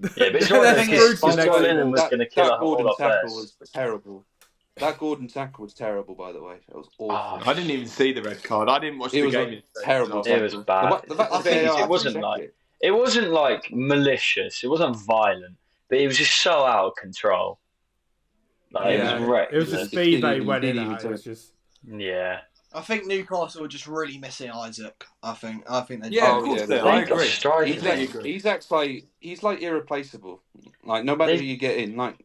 Yeah, but it's They're right. screwed for Joel next Lennon week. was going to kill a that whole Gordon lot of tackle players. was terrible. That Gordon tackle was terrible, by the way. It was awful. I didn't even see the red card. I didn't watch It the was game. a terrible. It was bad. The fact I that think they it wasn't like malicious. It wasn't violent, but it was just so out of control. Like, It was reckless. It was the speed they went in at. It was just... Yeah. I think Newcastle are just really missing Isaac. I think they. Yeah, of course they are. I They've got agree. strikers. He's like irreplaceable. Like no matter who you get in, like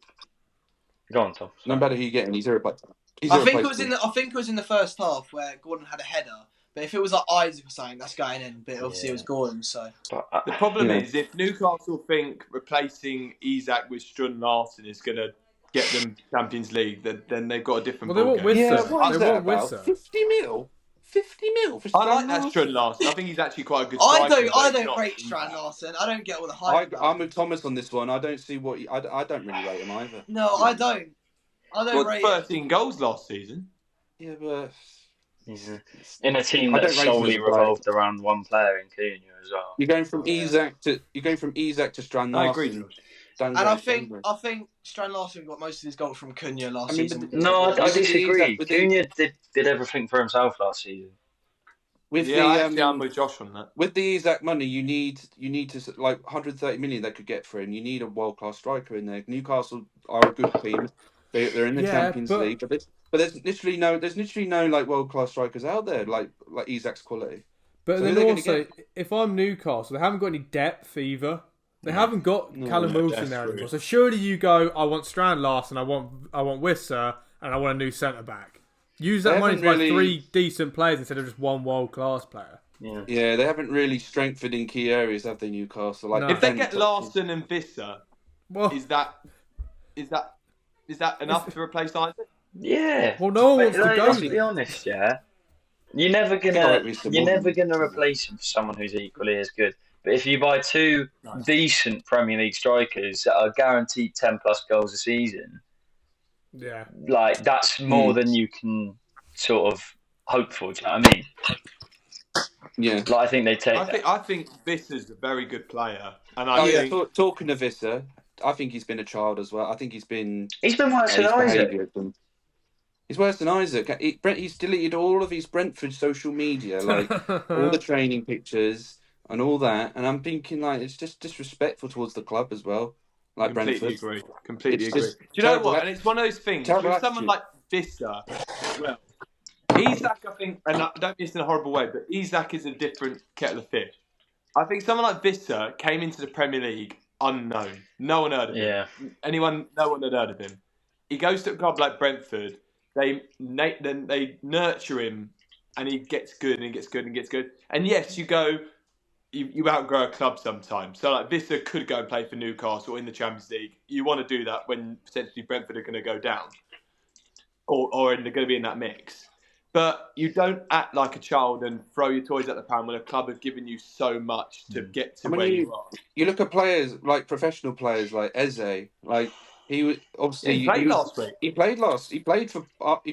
Go on, Tom. no matter who you get in, he's irreplaceable. I think it was in the first half where Gordon had a header But if it was like Isaac or something, that's going in. But obviously it was Gordon, so. But, The problem Yeah. is, if Newcastle think replacing Isak with Strun Larsen is going to get them Champions League, then they've got a different Well, they ballgame. want Yeah, Wissa. what is They that want about? Wissa. 50 mil? 50 mil for I like Strand that Larsen? Strun Larsen. I think he's actually quite a good I striker. but don't it's not rate Isak. Strand Larsen. I don't get all the hype about I'm him. with Thomas on this one. I don't see what I don't really rate him either. No, I don't. I don't Scored rate him. 13 goals last season. Yeah, but he's in a team I that don't rate him solely as a player. revolved around one player in Cunha as well. you're going from Yeah. Isak to Strand I agree, Larsen. George. And I think Strand Larsen got most of his goals from Cunha last season. No, I With the disagree. Isak- with the- Cunha did everything for himself last season. with Yeah, the I'm with Josh on that. with the Isak money, you need to like 130 million they could get for him. You need a world class striker in there. Newcastle are a good team. They're in the Yeah, Champions but- League, but there's literally no like world class strikers out there like Isak's quality. But So then who are they also, if I'm Newcastle, they haven't got any depth either. They haven't got Callum no, Wilson that's there true. anymore. So surely you go, I want Strand Larsen, I want Wissa, and I want a new centre back. Use that They money to haven't buy really- 3 decent players instead of just one world class player. Yeah. Yeah, they haven't really strengthened in key areas, have they, Newcastle? Like No. If they defence, get Larsen and Visser, Well, is that enough to replace Isaac? Yeah. well, no one wants to go Let's there. be honest, yeah. You're never think I gonna like Winston you're more never than- gonna replace him for someone who's equally as good. But if you buy 2 decent Premier League strikers that are guaranteed 10 plus goals a season, Yeah. like that's more than you can sort of hope for. Do you know what I mean? Yeah. Like I think they take I think Visser's a very good player, and Oh I yeah. think Talking of Visser, I think he's been a child as well. I think he's been. he's been worse than his Isaac. behaviour has been- He's worse than Isaac. He's deleted all of his Brentford social media, like all the training pictures and all that. And I'm thinking, like, it's just disrespectful towards the club as well. Like completely Brentford. agree. Completely It's agree. just Do you know terrible what? And it's one of those things terrible with someone like attitude. Visser as well. Isak, I think, and I don't mean this in a horrible way, but Isak is a different kettle of fish. I think someone like Visser came into the Premier League unknown. No one heard of him. Yeah. No one had heard of him. He goes to a club like Brentford. Then they nurture him, and he gets good and he gets good and gets good. And yes, you outgrow a club sometimes. So like Visser could go and play for Newcastle in the Champions League. You want to do that when potentially Brentford are going to go down, or they're going to be in that mix. But you don't act like a child and throw your toys at the pound when a club has given you so much to get to I mean, where you are. You look at players like professional players like Eze, like he was obviously He played last week. He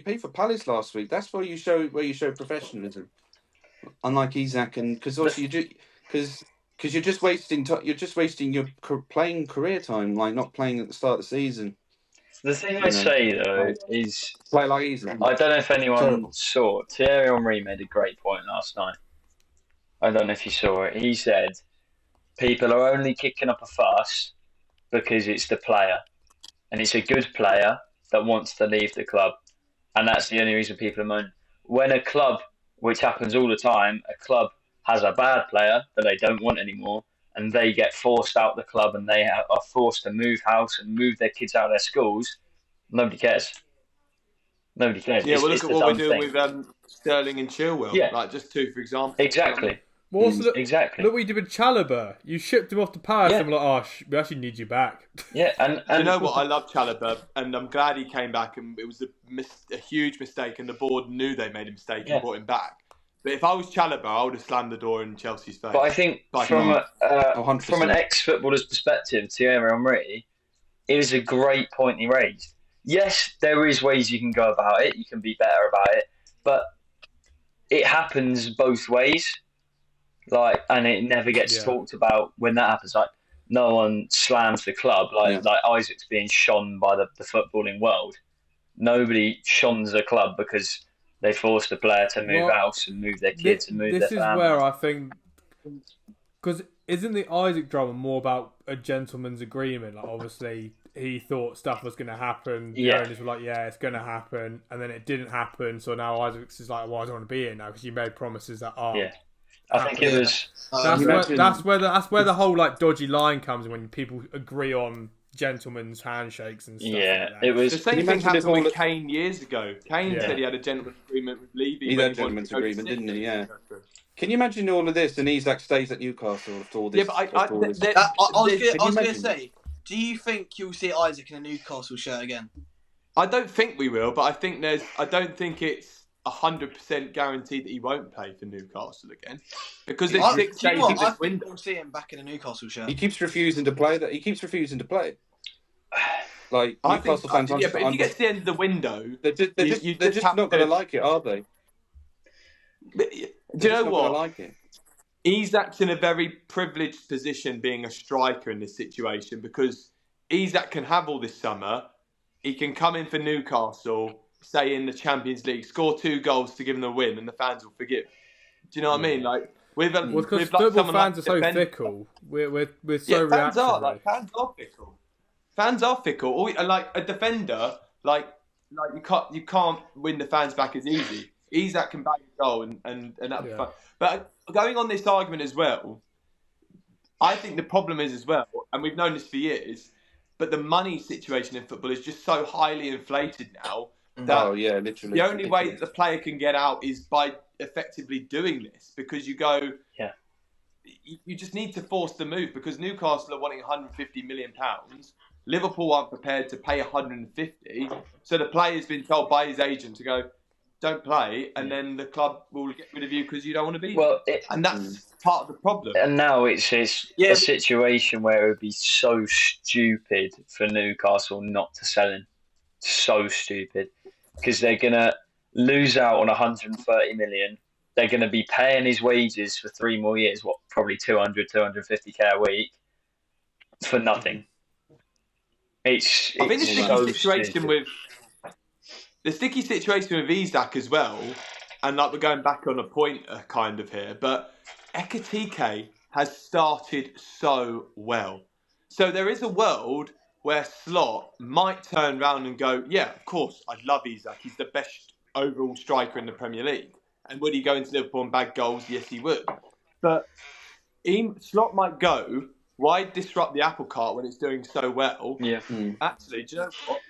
played for Palace last week. That's where you show professionalism. Unlike Isak, and because also because you're just wasting your playing career time, like not playing at the start of the season. The thing I say though is Play like Isak. I don't know if anyone Terrible. saw it. Thierry Henry made a great point last night. I don't know if you saw it. He said people are only kicking up a fuss because it's the player. And it's a good player that wants to leave the club. And that's the only reason people are moaning. When a club, which happens all the time, a club has a bad player that they don't want anymore, and they get forced out the club and they are forced to move house and move their kids out of their schools, nobody cares. Nobody cares. Yeah, well, It's look at the what we're dumb doing thing. with Sterling and Chilwell. Yeah. Like just 2 for example. Exactly. Well, also, look Exactly. what you did with Chalobah. You shipped him off to Paris Yeah. and we're like, we actually need you back. Yeah, and You know what? I love Chalobah, and I'm glad he came back. And it was a huge mistake, and the board knew they made a mistake Yeah. and brought him back. But if I was Chalobah, I would have slammed the door in Chelsea's face. But I think Like, from no. 100%. an ex-footballer's perspective, Thierry Henry, it was a great point he raised. Yes, there is ways you can go about it. You can be better about it, but it happens both ways. Like, and it never gets Yeah. talked about when that happens. Like, no one slams the club. Like Isaac's being shone by the footballing world. Nobody shons a club because they forced a player to move Well, house and move their kids and move This their is family. where I think, because isn't the Isaac drama more about a gentleman's agreement? Like obviously he thought stuff was going to happen. The Yeah. owners were like, yeah, it's going to happen, and then it didn't happen. So now Isaac's is like, well, I don't want to be here now because you made promises that are. Yeah. I think it was. That's You where imagine- that's where the whole like dodgy line comes in when people agree on gentlemen's handshakes and stuff. Yeah, like that. it was The same Can you thing imagine if happened with all Kane years ago. Kane Yeah. said he had a gentleman's agreement with Levy. He when had a wanted gentleman's to go to agreement, didn't he? City. Yeah. Can you imagine all of this and Isak stays at Newcastle after all this? Yeah, but after all this? I was Can you going to imagine? say, do you think you'll see Isaac in a Newcastle shirt again? I don't think we will, but I don't think it's 100% guaranteed that he won't play for Newcastle again because there's 6 Do you days know in what? I this think window. we'll see him back in a Newcastle shirt. He keeps refusing to play. He keeps refusing to play. Like I Newcastle think, fans, yeah, but if you get to the end of the window, they're just you not have going to like it, are they? But, do you They're know just not what? gonna like it. Isak's in a very privileged position being a striker in this situation because Isak can have all this summer. He can come in for Newcastle, say in the Champions League, score 2 goals to give them the win, and the fans will forgive. Do you know what I mean? Like with Well, because with like football someone fans like are so defender- fickle. We're so Yeah, reactionary. fans are fickle. Fans are fickle. Like a defender, like you can't win the fans back as easy. Isak can bang a goal and that'll be fun. But going on this argument as well, I think the problem is as well, and we've known this for years, but the money situation in football is just so highly inflated now that Oh yeah, literally. the only way that the player can get out is by effectively doing this because you go, you just need to force the move because Newcastle are wanting £150 million. Liverpool aren't prepared to pay 150, so the player's been told by his agent to go, don't play, and then the club will get rid of you because you don't want to be there. And that's part of the problem. And now it's a situation where it would be so stupid for Newcastle not to sell him. So stupid. Because they're going to lose out on 130 million. They're going to be paying his wages for 3 more years, probably 250k a week, for nothing. I think the sticky situation with Isak as well, and like we're going back on a point kind of here, but Ekitike has started so well. So there is a world where Slot might turn around and go, yeah, of course, I love Isak. He's the best overall striker in the Premier League. And would he go into Liverpool and bag goals? Yes, he would. But Slot might go, why disrupt the apple cart when it's doing so well? Yeah. Actually, do you know what?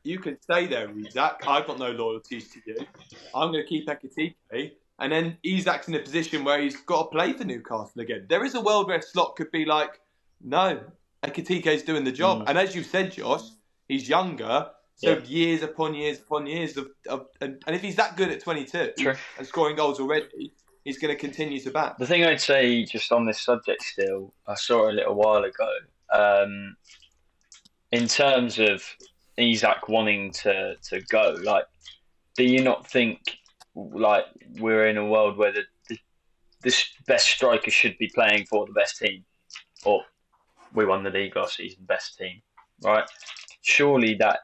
You can stay there, Isak. I've got no loyalties to you. I'm going to keep Ekitike. And then Isak's in a position where he's got to play for Newcastle again. There is a world where Slot could be like, no, Ekitike's doing the job. And as you said, Josh, he's younger. So years upon years upon years and if he's that good at 22 and scoring goals already, he's going to continue to bat. The thing I'd say just on this subject still, I saw it a little while ago, in terms of Isak wanting to go, like, do you not think like we're in a world where the best striker should be playing for the best team? Or we won the league last season, best team, right? Surely that,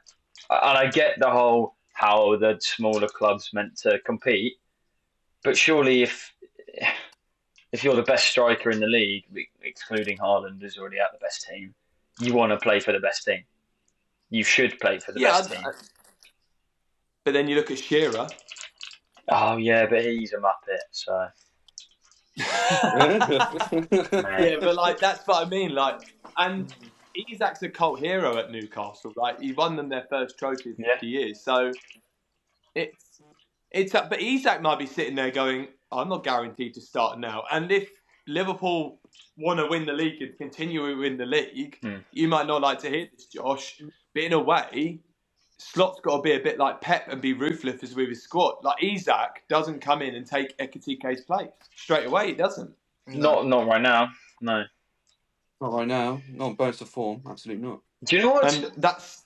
and I get the whole how the smaller clubs meant to compete, but surely if you're the best striker in the league, excluding Haaland, who's already at the best team, you want to play for the best team. You should play for the best team. But then you look at Shearer. Oh yeah, but he's a muppet, so. Yeah, but like that's what I mean. Like, and Isak's a cult hero at Newcastle. Like, he won them their first trophy in 50 years. So it's up. But Isak might be sitting there going, "I'm not guaranteed to start now." And if Liverpool want to win the league and continue to win the league, you might not like to hear this, Josh. But in a way, Slot's got to be a bit like Pep and be ruthless with his squad. Like, Isak doesn't come in and take Ekitike's place straight away. He doesn't. Not right now. No. Not right now. Not in bursts of form. Absolutely not. Do you know what? And that's.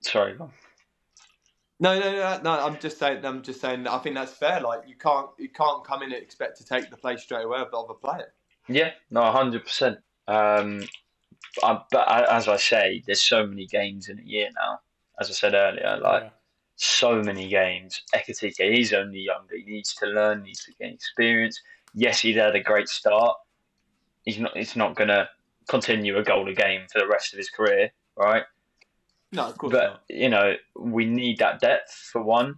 Sorry. Go on. No. I'm just saying. I think that's fair. Like, you can't come in and expect to take the place straight away of the other player. Yeah. No. 100%. But as I say, there's so many games in a year now. As I said earlier, so many games. Ekitike, he's only younger. He needs to learn, needs to gain experience. Yes, he's had a great start. He's not going to continue a goal a game for the rest of his career, right? No, of course not. But, you know, we need that depth for one.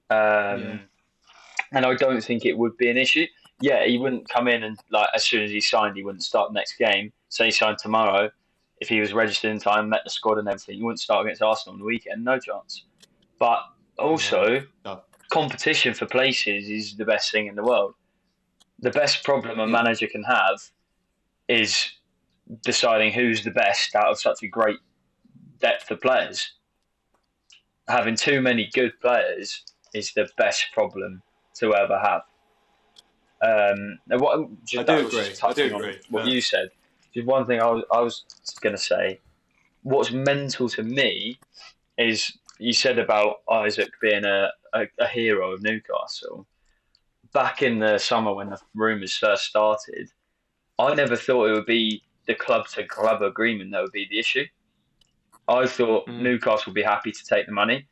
And I don't think it would be an issue. Yeah, he wouldn't come in and, like, as soon as he signed, he wouldn't start the next game. Say he signed tomorrow. if he was registered in time, met the squad and everything, he wouldn't start against Arsenal on the weekend. No chance. But also, competition for places is the best thing in the world. The best problem a manager can have is deciding who's the best out of such a great depth of players. Having too many good players is the best problem to ever have. I do agree. What you said. Just one thing I was going to say. What's mental to me is you said about Isak being a hero of Newcastle. Back in the summer when the rumours first started, I never thought it would be the club-to-club agreement that would be the issue. I thought Newcastle would be happy to take the money.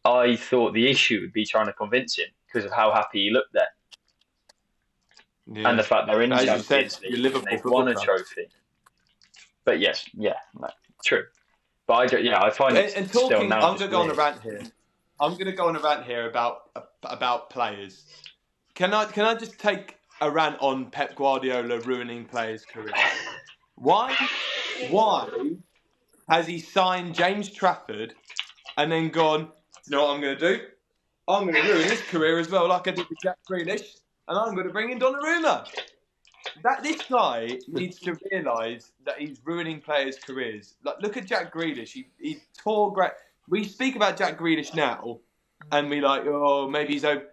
I thought the issue would be trying to convince him because of how happy he looked there. Yeah. And the fact they're in Champions League and they've won a trophy. But yes, true. But I find it still now. I'm going to go on a rant here. I'm going to go on a rant here about players. Can I just take a rant on Pep Guardiola ruining players' careers? Why has he signed James Trafford and then gone, you know what I'm going to do? I'm going to ruin his career as well, like I did with Jack Grealish, and I'm going to bring in Donnarumma. This guy needs to realise that he's ruining players' careers. Like, look at Jack Grealish. He tore great. We speak about Jack Grealish now, and we like, oh, maybe he's over.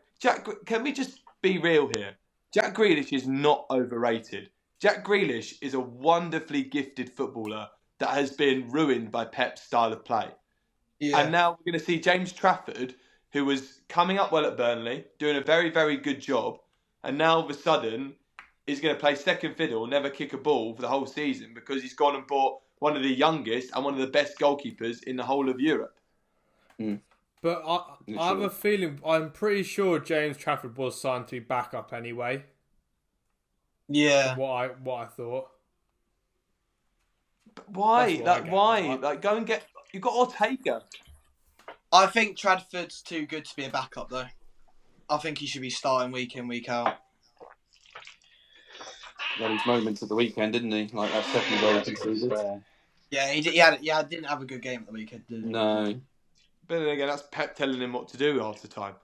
Can we just be real here? Jack Grealish is not overrated. Jack Grealish is a wonderfully gifted footballer that has been ruined by Pep's style of play. Yeah. And now we're going to see James Trafford, who was coming up well at Burnley, doing a very, very good job, and now all of a sudden is going to play second fiddle, never kick a ball for the whole season because he's gone and bought one of the youngest and one of the best goalkeepers in the whole of Europe. Mm. But I have a feeling, I'm pretty sure James Trafford was signed to be backup anyway. Yeah. What I thought. But why? Why? Like, go and get... You've got Ortega. I think Trafford's too good to be a backup, though. I think he should be starting week in, week out. Well, his moments at the weekend, didn't he? Like that second goal he conceded. Yeah, he didn't have a good game at the weekend, did he? No. But then again, that's Pep telling him what to do half the time.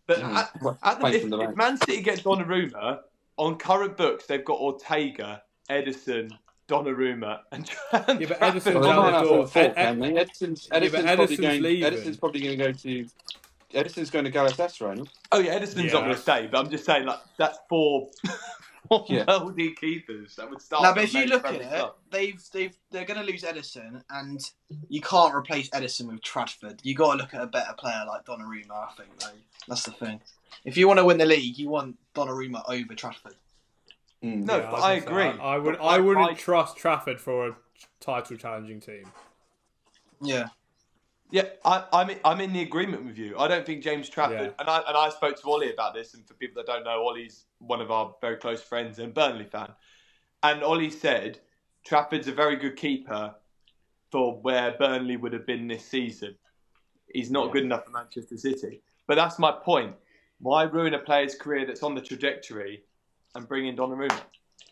But if Man City gets Donnarumma, on current books, they've got Ortega, Edison, Donnarumma, and yeah, but Edison's out the door. Edison's probably going to go to... Edison's going to Galatasaray, Oh yeah, Edison's not going to stay, but I'm just saying, like, that's four worldy keepers that would start. Now, but if you look at it, they're going to lose Edison, and you can't replace Edison with Trafford. You got to look at a better player like Donnarumma. I think that's the thing. If you want to win the league, you want Donnarumma over Trafford. No, but I agree. I wouldn't trust Trafford for a title challenging team. Yeah. Yeah, I'm in the agreement with you. I don't think James Trafford, and I spoke to Ollie about this, and for people that don't know, Ollie's one of our very close friends and Burnley fan. And Ollie said Trafford's a very good keeper for where Burnley would have been this season. He's not good enough for Manchester City. But that's my point. Why ruin a player's career that's on the trajectory and bring in Donnarumma?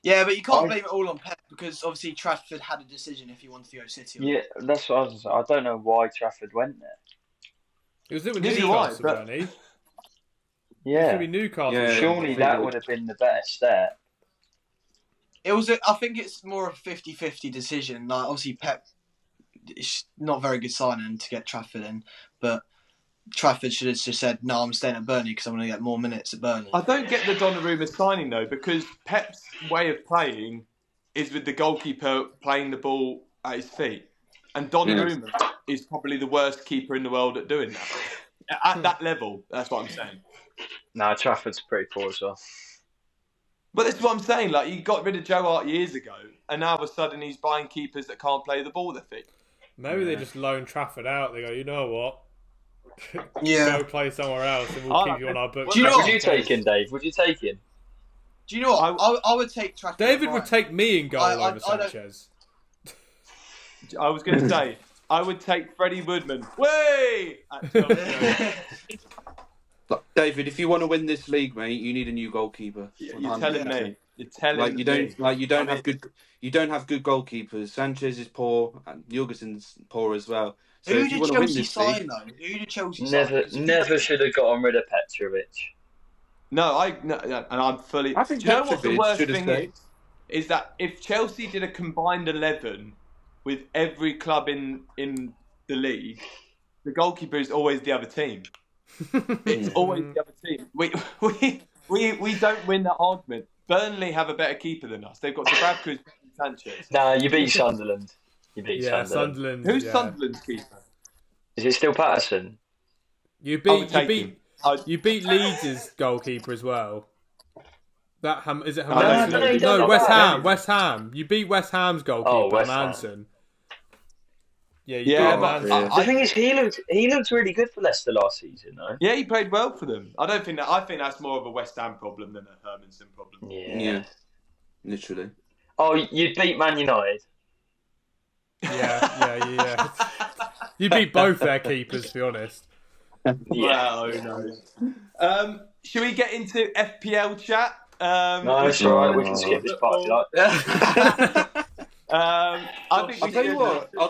Yeah, but you can't blame it all on Pep because obviously Trafford had a decision if he wanted to go City. Yeah, that's what I was saying. I don't know why Trafford went there. It was doing Newcastle, Bernie. Yeah. It should be Newcastle. Yeah, surely that would have been the better step. It was. I think it's more of a 50-50 decision. Like, obviously Pep, it's not very good signing to get Trafford in, but Trafford should have just said, no, I'm staying at Burnley because I'm going to get more minutes at Burnley. I don't get the Donnarumma signing, though, because Pep's way of playing is with the goalkeeper playing the ball at his feet. And Donnarumma is probably the worst keeper in the world at doing that. At that level, that's what I'm saying. No, Trafford's pretty poor as well. But that's what I'm saying. Like, you got rid of Joe Hart years ago, and now all of a sudden he's buying keepers that can't play the ball at their feet. Maybe they just loan Trafford out. They go, you know what? Go play somewhere else and we'll keep you on our books. Do you know what would you take in, Dave? Would you take him? Do you know what? I would take Trafford. David would take me in goal over Sanchez. I was going to say, I would take Freddie Woodman. Way! David, if you want to win this league, mate, you need a new goalkeeper. You're telling me. You're telling Like you don't I have good goalkeepers. Sanchez is poor, and Jorgensen's poor as well. So Who if you did want to win Chelsea this sign league, though? Who did Chelsea Never, sign? never should have gotten rid of Petrovic. No, and I'm fully. I think Do you know what the Petrovic worst should have thing stayed. is? Is that if Chelsea did a combined 11 with every club in the league, the goalkeeper is always the other team. It's always the other team. We don't win that argument. Burnley have a better keeper than us. They've got Dubravka and Sanchez. Nah, you beat Sunderland. You beat Sunderland. Who's yeah. Sunderland's keeper? Is it still Patterson? You I would beat take him. you beat Leeds' goalkeeper as well. That is it? No, Hermansen? no, West no. Ham. West Ham. You beat West Ham's goalkeeper, West Ham. Hermansen. Yeah, Yeah, beat but Hermansen. The thing is, he looked really good for Leicester last season, though. Yeah, he played well for them. I think that's more of a West Ham problem than a Hermansen problem. Yeah. Literally. Oh, you beat Man United. Yeah. You beat both their keepers, to be honest. Well, who knows? Should we get into FPL chat? No, it's alright. We can skip this part if you like. I think I'll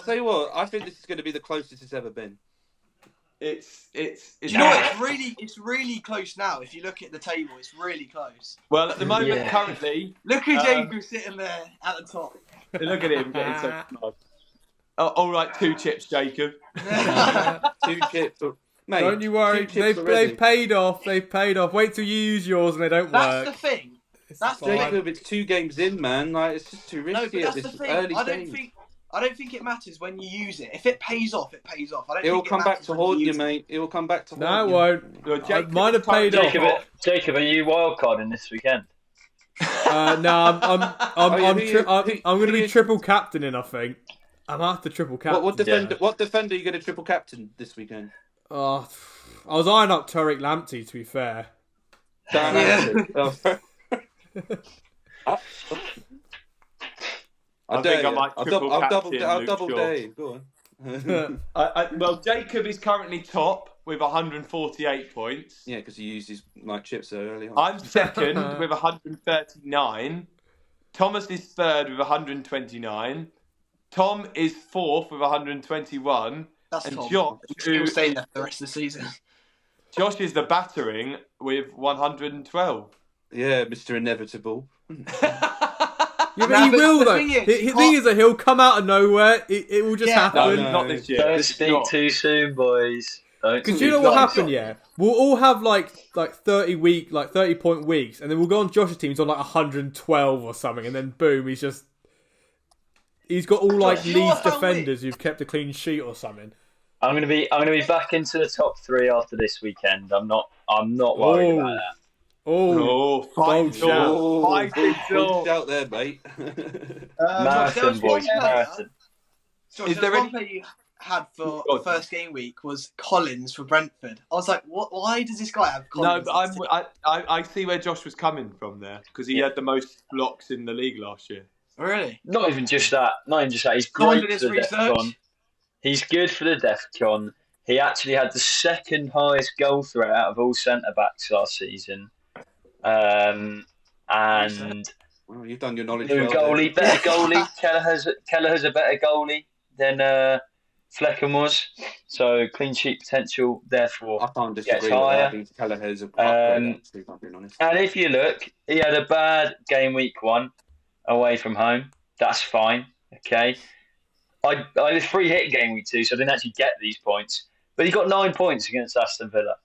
tell you what. I think this is going to be the closest it's ever been. It's Do you know what? It's really close now. If you look at the table, it's really close. Well, at the moment, currently, Look at Jacob sitting there at the top. look at him getting so smug. Oh, all right, 2 chips, Jacob. 2 chips. Mate, Don't you worry. 2 chips already. They've paid off. They've paid off. Wait till you use yours and they don't That's work. the thing. That's the fine. Jacob, it's 2 games in, man. Like, it's just too No, risky but at that's this the thing. early stage. I don't think it matters when you use it. If it pays off, it pays off. I don't It will think come back matters to when haunt you, use it. mate. It will come back to haunt No, it you. won't. Well, Jacob- Mine have paid off. Jacob, are you wildcarding this weekend? No, I'm going to be who- triple captaining. I think I'm after triple captain. What defender are you going to triple captain this weekend? Oh, I was eyeing up Tariq Lamptey. To be fair, Dan Anderson. I think I might triple I'll captain double Luke Shaw. day. Go on. Well, Jacob is currently top with 148 points. Yeah, because he used his chips so early on. I'm second with 139. Thomas is third with 129. Tom is fourth with 121. That's And Tom. Josh, He'll stay there for the rest of the season. Josh is the battering with 112. Yeah, Mr. Inevitable. yeah, but Nah, he but will the though. thing is, The you thing is that he'll come out of nowhere. It will just Yeah. happen. Not this year. Don't This is speak not. too soon, boys. Don't Because speak you know too what soon. happened, yeah? We'll all have like 30-point weeks, and then we'll go on Josh's team. He's on like 112 or something, and then boom, he's got all like Josh, you're Leeds how defenders who've kept a clean sheet or something. I'm gonna be back into the top 3 after this weekend. I'm not worried about that. Oh, bold shout. Fighting Good talk. shout there, mate. Marathon, boys, marathon. Josh, Is there there one any- player you had for Go the on. first game week was Collins for Brentford. I was like, what? Why does this guy have No, Collins? but I see where Josh was coming from there because he had the most blocks in the league last year. Really? Not even just that. He's Someone great did his for the research. DEFCON. He's good for the DEFCON. He actually had the second highest goal threat out of all centre backs last season. And Well, you've done your knowledge new well goalie, better goalie. Kelleher's a better goalie than Fleckham was. So clean sheet potential, therefore. I can't Gets disagree with higher. that. I think Kelleher's a upgrade, actually, if I'm being honest. And if you look, he had a bad game week 1 away from home. That's fine. Okay. I had a free hit game week 2, so I didn't actually get these points. But he got 9 points against Aston Villa.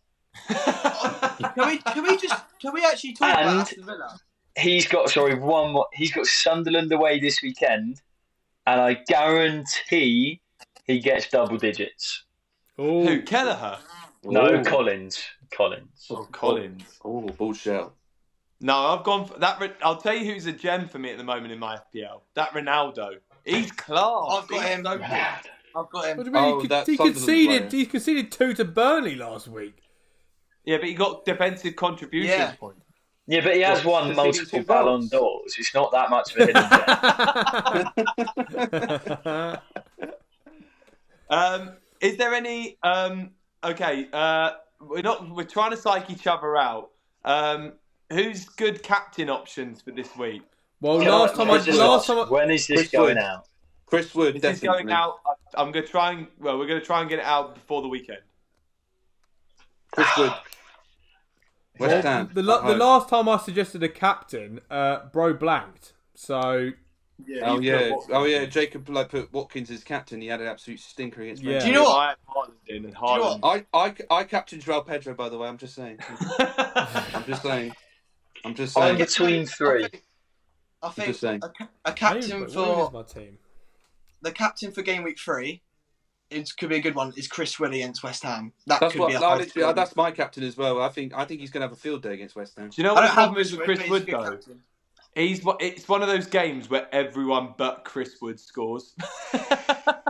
Can we actually talk about And- Aston Villa? He's got one more. He's got Sunderland away this weekend, and I guarantee he gets double digits. Oh, Who? Kelleher? No, Ooh. Collins. Oh, Collins. Oh, bullshit. No, I've gone for that. I'll tell you who's a gem for me at the moment in my FPL. That Ronaldo. He's class. I've got He's him. so good. I've got what him. do you mean? Oh, he that Sunderland conceded. player. He conceded 2 to Burnley last week. Yeah, but he got defensive contribution Yeah. points. Yeah, but he has What, won conceding multiple 2 Ballon goals? d'Ors. It's not that much of a hidden gem. Is there any? We're trying to psych each other out. who's good captain options for this week? Well, When is this Chris going Wood. out? Chris Wood, This is definitely. going out. I'm going to try and we're going to try and get it out before the weekend. Chris Wood. West Ham. The at home. last time I suggested a captain, bro blanked. So Oh yeah, Jacob put Watkins as captain. He had an absolute stinker against. Yeah. Do you know what? I had Haaland in and Haaland. I captained Joao Pedro, by the way. I'm just saying. I'm just saying. I'm between three. I think Just saying. a captain Where is for my team? the captain for game week 3. It could be a good one. Is Chris Wood against West Ham? That That's could what. be a no, hard literally, one. that's my captain as well. I think he's going to have a field day against West Ham. Do you know I what the don't problem have is with Chris Chris Wood, Wood but he's a good though? captain. It's one of those games where everyone but Chris Wood scores.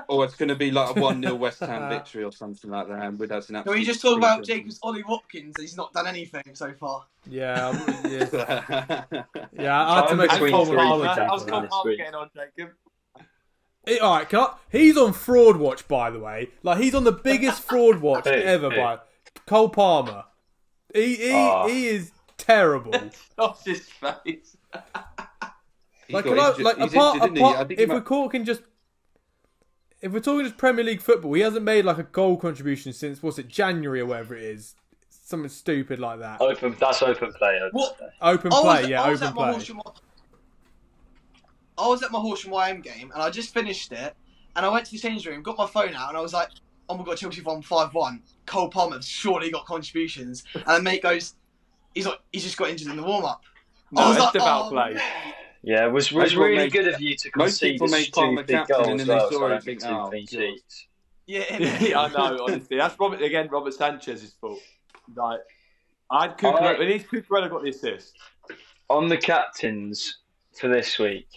Or it's going to be like a 1-0 West Ham victory or something like that. And Wood has an Can we absolute just talk about stinker. Jacob's Ollie Watkins? He's not done anything so far. Yeah, yeah. Yeah. I had to I'm make a between call three with with Haaland. Jacob. How's Cole this Palmer week. getting on, Jacob? All right, he's on fraud watch, by the way. Like he's on the biggest fraud watch Who? ever. Who? By Cole Palmer. He is terrible. Off his face. Like, He's injured, didn't he? I think if we're talking just Premier League football, he hasn't made like a goal contribution since January or whatever it is, something stupid like that. That's open play. What? Open I play, was- yeah, I was open at my play. at my Horsham YM game and I just finished it and I went to the change room, got my phone out and I was like, oh my god, Chelsea won 5-1. Cole Palmer surely got contributions. And the mate goes, he's just got injured in the warm up. No, it's about play. mate. Yeah, it was Most people really made- good of you to most concede people a made Palmer stupid captain goal and as then they well, saw so I it don't and think think, 2 oh, clean God. sheets. Yeah. I know, honestly. That's Robert Sanchez's fault. Like, when Cucurella got the assist. On the captains for this week,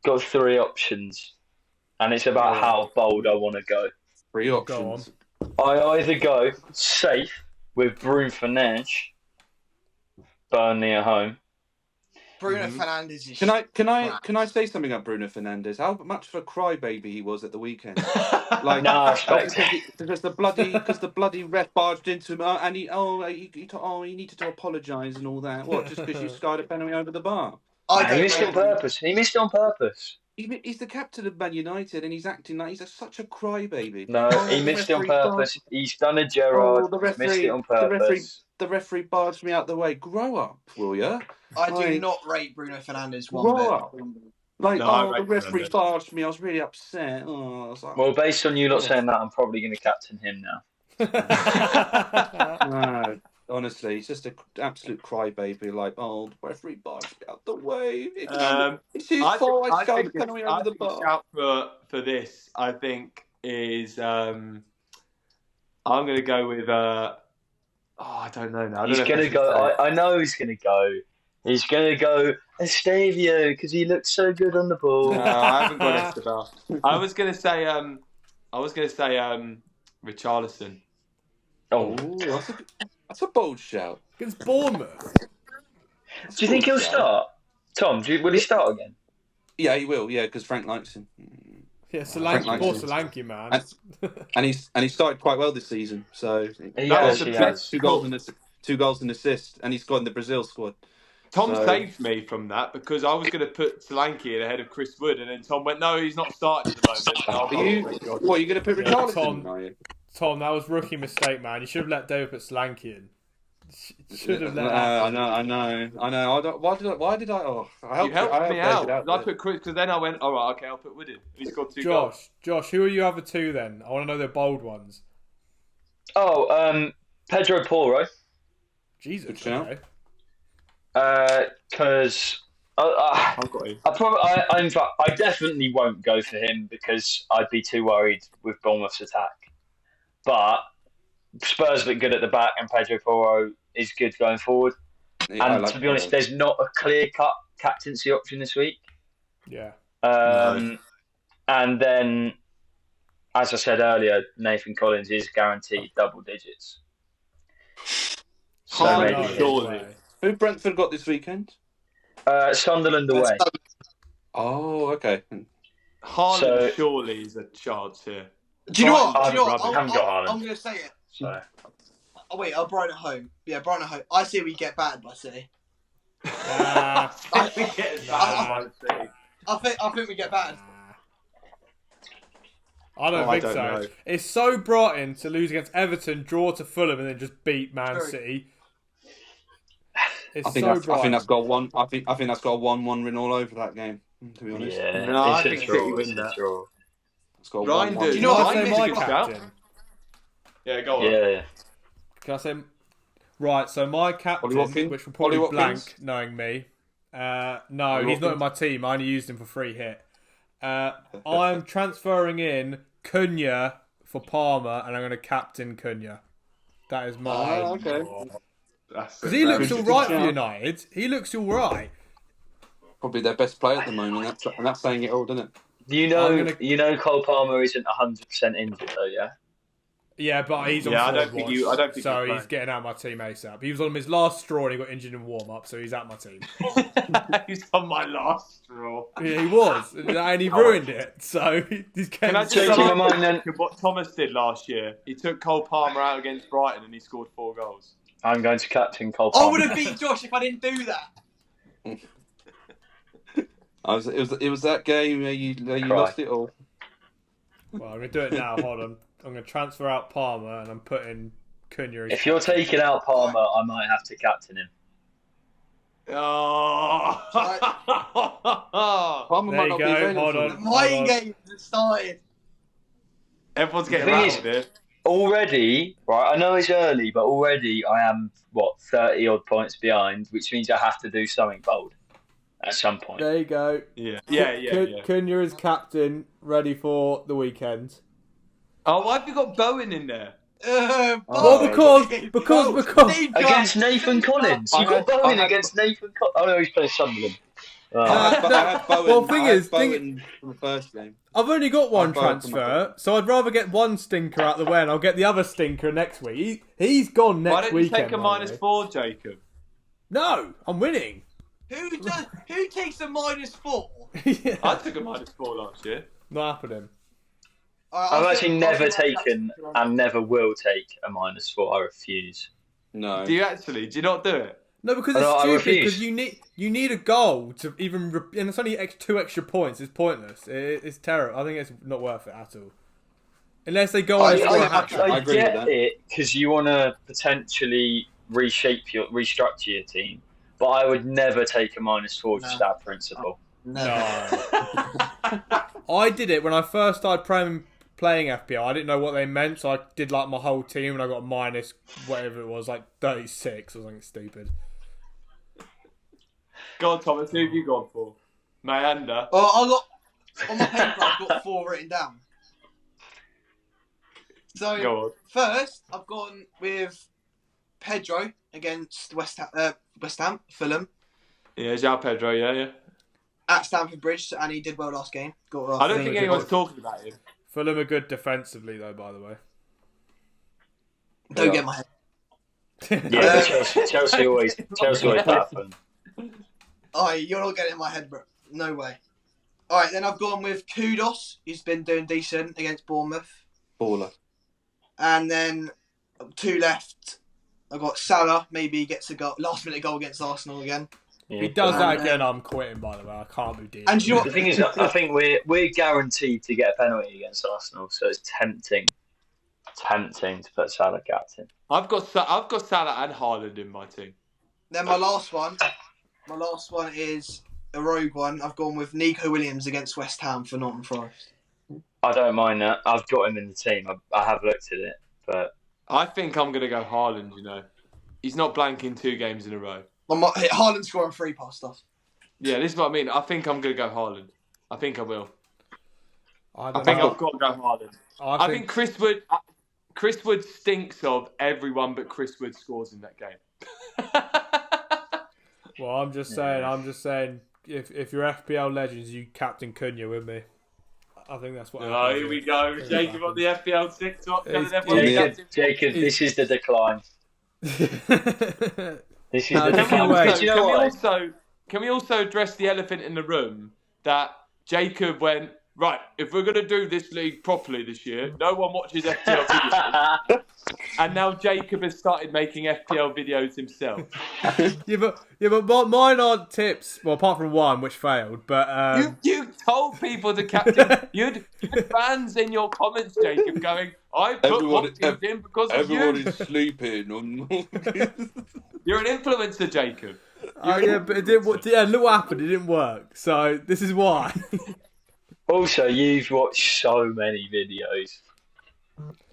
got 3 options, and it's about how bold I want to go. 3 Go options. I either go safe with Bruno Fernandes, Burnley at home. Bruno Fernandes is Can I say something about Bruno Fernandes? How much of a crybaby he was at the weekend. Like, No, I respect because the bloody ref barged into him, and he needed to apologise and all that. What? Just because you skied a penalty over the bar? He missed it on purpose. He missed it on purpose. He's the captain of Man United, and he's acting like he's such a crybaby. No, he missed it on purpose. He's done a Gerrard. Missed it on purpose. The referee barged me out the way. Grow up, will ya? I do Like, not rate Bruno Fernandes one grow bit. up. Like, No, I the rate referee Fernandes. barged me. I was really upset. Oh, I was like, Well, based on you lot saying that, I'm probably going to captain him now. no. Honestly, he's just an absolute crybaby. Like, the referee barged me out the way. It's his fault. I skied a penalty over the bar. shout for this, I think, is I'm going to go with. I don't know now. He's going to go. I know he's going to go. He's going to go Estavio because he looks so good on the ball. No, I haven't got Esteban. I was going to say. Richarlison. Oh, Ooh, that's a bold shout. Against Bournemouth. do you think he'll start? Tom, will he start again? Yeah, he will. Yeah, because Frank likes him. Yeah, Frank Solanke, poor likes him. Solanke, man. And he started quite well this season. So He has, has. has. 2 goals and assists, and he's got in the Brazil squad. Tom So- saved me from that because I was going to put Solanke in ahead of Chris Wood, and then Tom went, "No, he's not starting at the moment." And I was Are like, you? "Oh my God." What, are you going to put Yeah, Richarlison Tom. in, are you? Tom, that was rookie mistake, man. You should have let David put Solanke in. Should have let. I know. Why did I? Oh, I You helped me out. David I put Chris because then I went, "All right, okay, I'll put Wood in." He scored 2 goals. Josh, who are your other 2 then? I want to know their bold ones. Oh, Pedro Porro. Jesus, Good shout. okay. Because I've got him. in fact, I definitely won't go for him because I'd be too worried with Bournemouth's attack. But Spurs look good at the back, and Pedro Porro is good going forward. Yeah, I And like to be honest, that. there's not a clear-cut captaincy option this week. Yeah. And then, as I said earlier, Nathan Collins is guaranteed double digits. So Haaland, maybe surely. Who Brentford got this weekend? Sunderland away. Oh, okay. Haaland So- surely is a chance here. Do you know what? I Do you know what? haven't got Haaland. I'm going to say it. So Oh, wait, Brighton at home. Yeah, Brighton at home. I say we get battered by City. Nah. I think we get bad. I think we get battered. I don't think so. know. It's so Brighton to lose against Everton, draw to Fulham, and then just beat Man True. City. It's I think that's got one. I think that's got a 1-1 written all over that game. To be honest, Yeah, No, I it's a think draw. City win It's a that. draw. it's got a Ryan, 1-1. dude. Do you know what? Can I Ryan say is a my good shout. captain? Yeah, go on. Yeah. Can I say... Right, so my captain, Watkins? which will probably Ollie Watkins? blank, knowing me. No, Ollie he's not Watkins? in my team. I only used him for free hit. I'm transferring in Cunha for Palmer, and I'm going to captain Cunha. That is my... Okay. Because he looks all right for shout. United. He looks all right. Probably their best player at the moment. That's saying it all, doesn't it? You know Cole Palmer isn't 100% injured though, yeah? Yeah, but he's on Yeah, I forward don't think watch, you- I don't think so he's he's playing. getting out of my team ASAP. He was on his last straw and he got injured in warm-up, so he's out of my team. He's on my last straw. Yeah, he was, and he ruined it, so he's getting... Can I just Changing remind my mind then? you of what Thomas did last year? He took Cole Palmer out against Brighton and he scored 4 goals. I'm going to captain Cole I Palmer. would have beat Josh if I didn't do that. It was that game where you Cry. lost it all. Well, I'm going to do it now, hold on. I'm going to transfer out Palmer, and I'm putting Cunha as If you're taking out Palmer, I might have to captain him. Oh. Palmer There might you not be go, available. hold The on. mind game has started. Everyone's getting The thing rattled here. Already, right, I know it's early, but already I am, 30 odd points behind, which means I have to do something bold at some point. There you go. Yeah. Cunha is captain, ready for the weekend. Oh, why have you got Bowen in there? Well, Bowen. because Steve Against Clark. Nathan Collins. I You got had- Bowen I had- against Nathan Collins. Oh no, he's playing Sunderland. Oh. I had Bowen. Well, thing I had is, Bowen from the first game. I've only got one I've borrowed from my transfer, so I'd rather get one stinker out the way, and I'll get the other stinker next week. He's gone Why next don't you weekend. take a by the way. -4, Jacob? No, I'm winning. Who takes a -4? Yeah. I took a -4 last year. Not happening. I've actually never taken and never will take a -4. I refuse. No. Do you actually? Do you not do it? No, because No, it's I stupid. refuse. Because you need a goal to even, and it's only 2 extra points. It's pointless. It's terrible. I think it's not worth it at all. Unless they go on and score a hat trick. I I agree with get that. it because you want to potentially restructure your team, but I would never take a -4 just out of principle. No. I did it when I first started playing FPL. I didn't know what they meant, so I did like my whole team, and I got a minus whatever it was, like 36 or something stupid. Go on, Thomas. Who have you gone for? Mayanda. Well, I got on my paper. I've got 4 written down. So Go on. first, I've gone with Pedro against West Ham, Fulham Yeah, João Pedro. Yeah. at Stamford Bridge, and he did well last game. I don't think anyone's talking about him. Fulham are good defensively, though, by the way. Don't get my head. Yeah, but Chelsea always happen. Oh, you're not getting in my head, bro. No way. All right, then I've gone with Kudos. He's been doing decent against Bournemouth. Baller. And then 2 left. I've got Salah. Maybe he gets a goal, last-minute goal against Arsenal again. Yeah. He does that again, I'm quitting, by the way. I can't be dealing. And you know The what? thing is, I think we're guaranteed to get a penalty against Arsenal, so it's tempting to put Salah captain. I've got Salah and Haaland in my team. Then my last one is a rogue one. I've gone with Nico Williams against West Ham for Nottingham Forest. I don't mind that. I've got him in the team. I have looked at it, but I think I'm going to go Haaland, you know. He's not blanking 2 games in a row. Haaland scoring 3 past stuff. Yeah, this is what I mean. I think I'm going to go Haaland. I think I will. I I think I've got to go Haaland. I I think Chris Wood stinks of everyone but Chris Wood scores in that game. Well, I'm just saying, if you're FPL legends, you captain Cunha with me. I think that's what. Oh, here we go. Jacob on the FPL TikTok. Jacob, this is the decline. This is No, the don't decline. worry. Because you know what? Can we also address the elephant in the room that Jacob went, right, if we're going to do this league properly this year, no one watches FPL videos. And now Jacob has started making FPL videos himself. but mine aren't tips. Well, apart from one, which failed. But you told people to captain. You had fans in your comments, Jacob, going, "I put Watkins in because of you." Everyone is sleeping. You're an influencer, Jacob. Yeah, but it didn't. Yeah, look what happened. It didn't work. So this is why. Also, you've watched so many videos.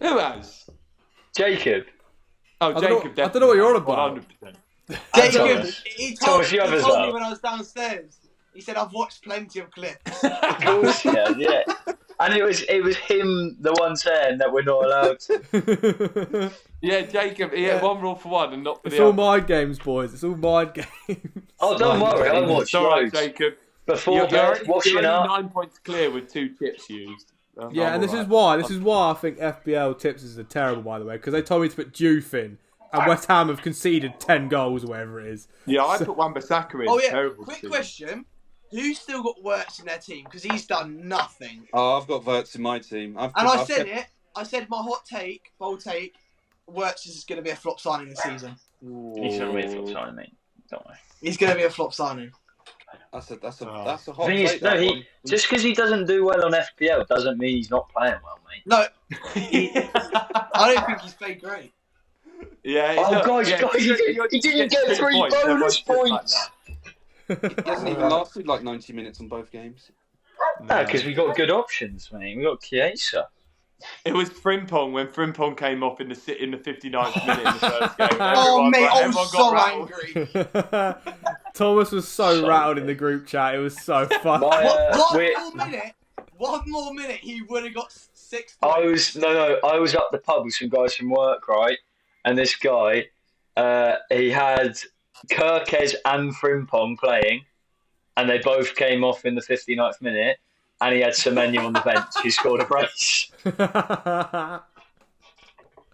Who has? Jacob. Oh, Jacob. I don't know what you're on about. 100%. Jacob, he told Thomas, you have me as well. when I was downstairs. He said, "I've watched plenty of clips." Of course, yeah. And it was him, the one saying that we're not allowed to. Yeah, Jacob. He had one rule for one and not for It's the all other. mind games, boys. It's all mind games. Oh, don't worry, I watched It's all right, loads. Jacob. Before bed, washing you're up. only 9 points clear with 2 tips used. Yeah, and this is why I think FBL tips is terrible, by the way, because they told me to put Juve in, and West Ham have conceded 10 goals or whatever it is. Yeah, I put Wan-Bissaka in. Oh yeah. Terrible Quick team. question: who's still got Wirtz in their team? Because he's done nothing. Oh, I've got Wirtz in my team. I said my hot take, bold take. Wirtz is going to be a flop signing this season. He's going to be a flop signing, mate. Don't worry. He's going to be a flop signing. That's a hot Thing is, take. no, that one. just because he doesn't do well on FPL doesn't mean he's not playing well, mate. No, I don't think he's played great. Yeah. Oh, guys, you he didn't get 3 bonus points. He hasn't even lasted like 90 minutes on both games. No, because we got good options, mate. We got Chiesa. It was Frimpong when Frimpong came off in the 59th minute in the first game. Oh, mate, I was so rattled. angry. Thomas was so rattled in the group chat. It was so fun. One more minute, he would have got 6 I points. was up the pub with some guys from work, right? And this guy, he had Kirkes and Frimpong playing, and they both came off in the 59th minute, and he had Semenyo on the bench who scored a brace.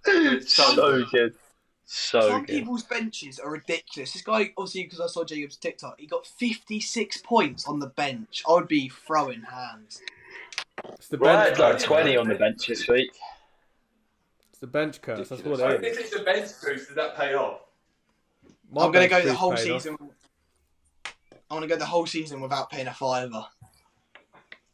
So good. Some people's benches are ridiculous. This guy, obviously, because I saw Jacob's TikTok, he got 56 points on the bench. I would be throwing hands. It's the I bench had like curse. 20 on the bench this week. It's the bench curse. That's what I it think is. it's a bench boost. Did that pay off? My I'm going to bench go the boost whole paid off. season. I want to go the whole season without paying a fiver.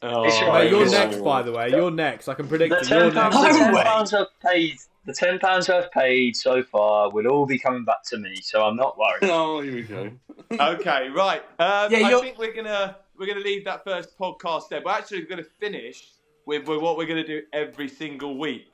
Oh, It's Mate, right. you're It's- next, by the way. You're next. I can predict The it. You're £10, next. No way. the £10 I've paid so far will all be coming back to me, so I'm not worried. Oh, here we go. Okay, right. I you're- think we're gonna leave that first podcast there. We're actually gonna finish with what we're gonna do every single week,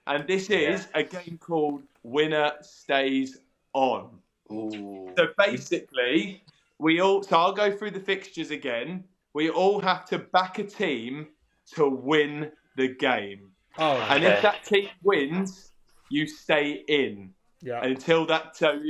and this is a game called Winner Stays On. Ooh. So basically, So I'll go through the fixtures again. We all have to back a team to win the game, Oh, and Okay. if that team wins, you stay in. yeah. Until that, so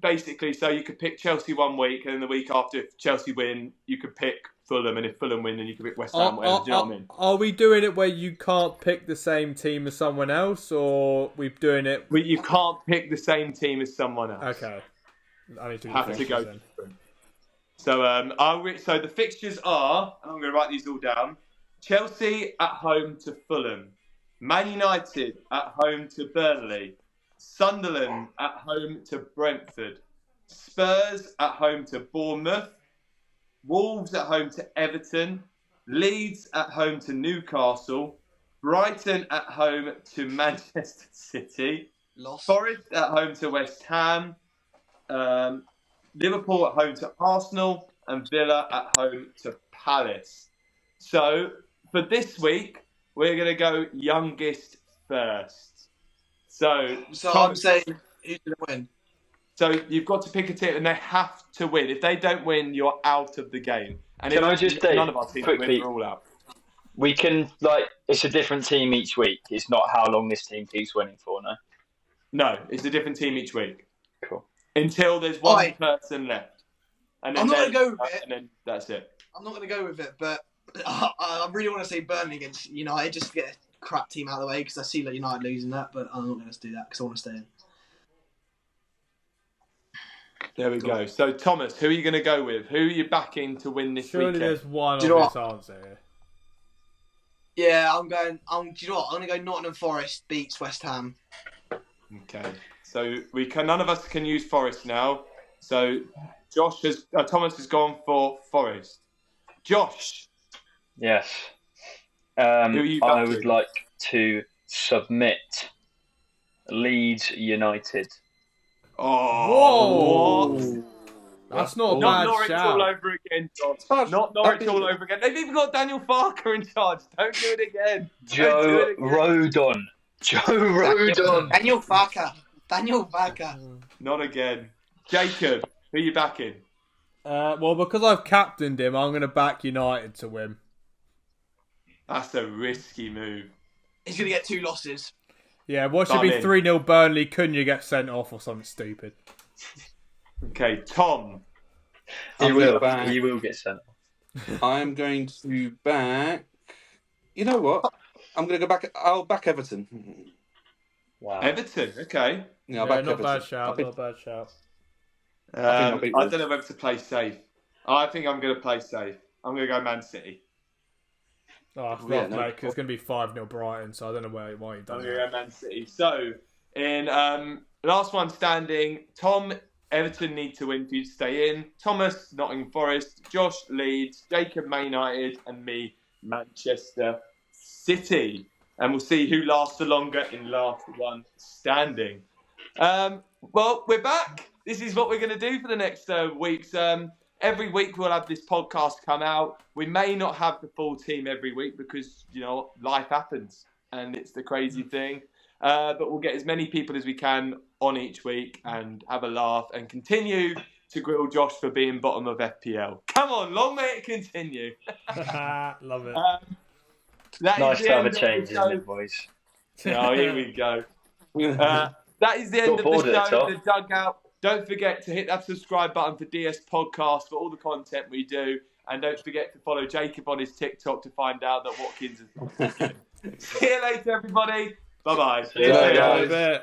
basically, so you could pick Chelsea one week, and then the week after, if Chelsea win, you could pick Fulham, and if Fulham win, then you could pick West Ham. Whatever, do you know what I mean? Are we doing it where you can't pick the same team as someone else, or we doing it? You can't pick the same team as someone else. Okay. I need to Have to go. then. So, so the fixtures are, and I'm going to write these all down. Chelsea at home to Fulham, Man United at home to Burnley, Sunderland at home to Brentford, Spurs at home to Bournemouth, Wolves at home to Everton, Leeds at home to Newcastle, Brighton at home to Manchester City, Lost. Forest at home to West Ham, Liverpool at home to Arsenal, and Villa at home to Palace. So for this week, we're going to go youngest first. So I'm saying, who's going to win? So you've got to pick a team, and they have to win. If they don't win, you're out of the game. And Can if I just say none of our teams quickly- win, we're all out. We can, it's a different team each week. It's not how long this team keeps winning for, no? No, it's a different team each week. Cool. Until there's one Oi. person left. And then I'm not they- gonna go with it. And then that's it. I'm not going to go with it, but I really want to say Burnley against United just to get a crap team out of the way because I see United losing that, but I'm not going to do that because I want to stay in. There we go. So, Thomas, who are you going to go with? Who are you backing to win this Surely weekend? there's one Do you know obvious answer here. Yeah, do you know what? I'm going to go Nottingham Forest beats West Ham. Okay. So none of us can use Forest now. So Thomas has gone for Forest. Josh. Yes. Who are you I backing? would like to submit Leeds United. Oh, Whoa. what? That's not a Not bad Norwich shout. all over again, Josh. Not Norwich all over again. They've even got Daniel Farker in charge. Don't do it again. Joe Rodon. Daniel Farker. Not again. Jacob, who are you backing? Well, because I've captained him, I'm going to back United to win. That's a risky move. He's going to get 2 losses. Yeah, what should be 3-0 Burnley? Couldn't you get sent off or something stupid? Okay, Tom. He will get sent off. I'm going to back. You know what? I'm going to go back. I'll back Everton. Wow. Everton, okay. Yeah, I'll back not Everton. bad shout. Not bad shout. I don't know whether to play safe. I think I'm going to play safe. I'm going to go Man City. Oh, fuck, mate, it's going to be 5-0 Brighton, so I don't know why you've done I'm that. going to go Man City. So, in last one standing, Tom, Everton need to win for you to stay in. Thomas, Nottingham Forest. Josh, Leeds. Jacob, Man United. And me, Manchester City. And we'll see who lasts the longer in last one standing. Well, we're back. This is what we're going to do for the next weeks. Every week we'll have this podcast come out. We may not have the full team every week because, life happens and it's the crazy thing. But we'll get as many people as we can on each week and have a laugh and continue to grill Josh for being bottom of FPL. Come on, long may it continue. Love it. Nice to have a change, isn't it, boys? Oh, here we go. That is the end of the show, The Dugout. Don't forget to hit that subscribe button for DS Podcast for all the content we do. And don't forget to follow Jacob on his TikTok to find out that Watkins is. See you later, everybody. Bye-bye. See you later, guys.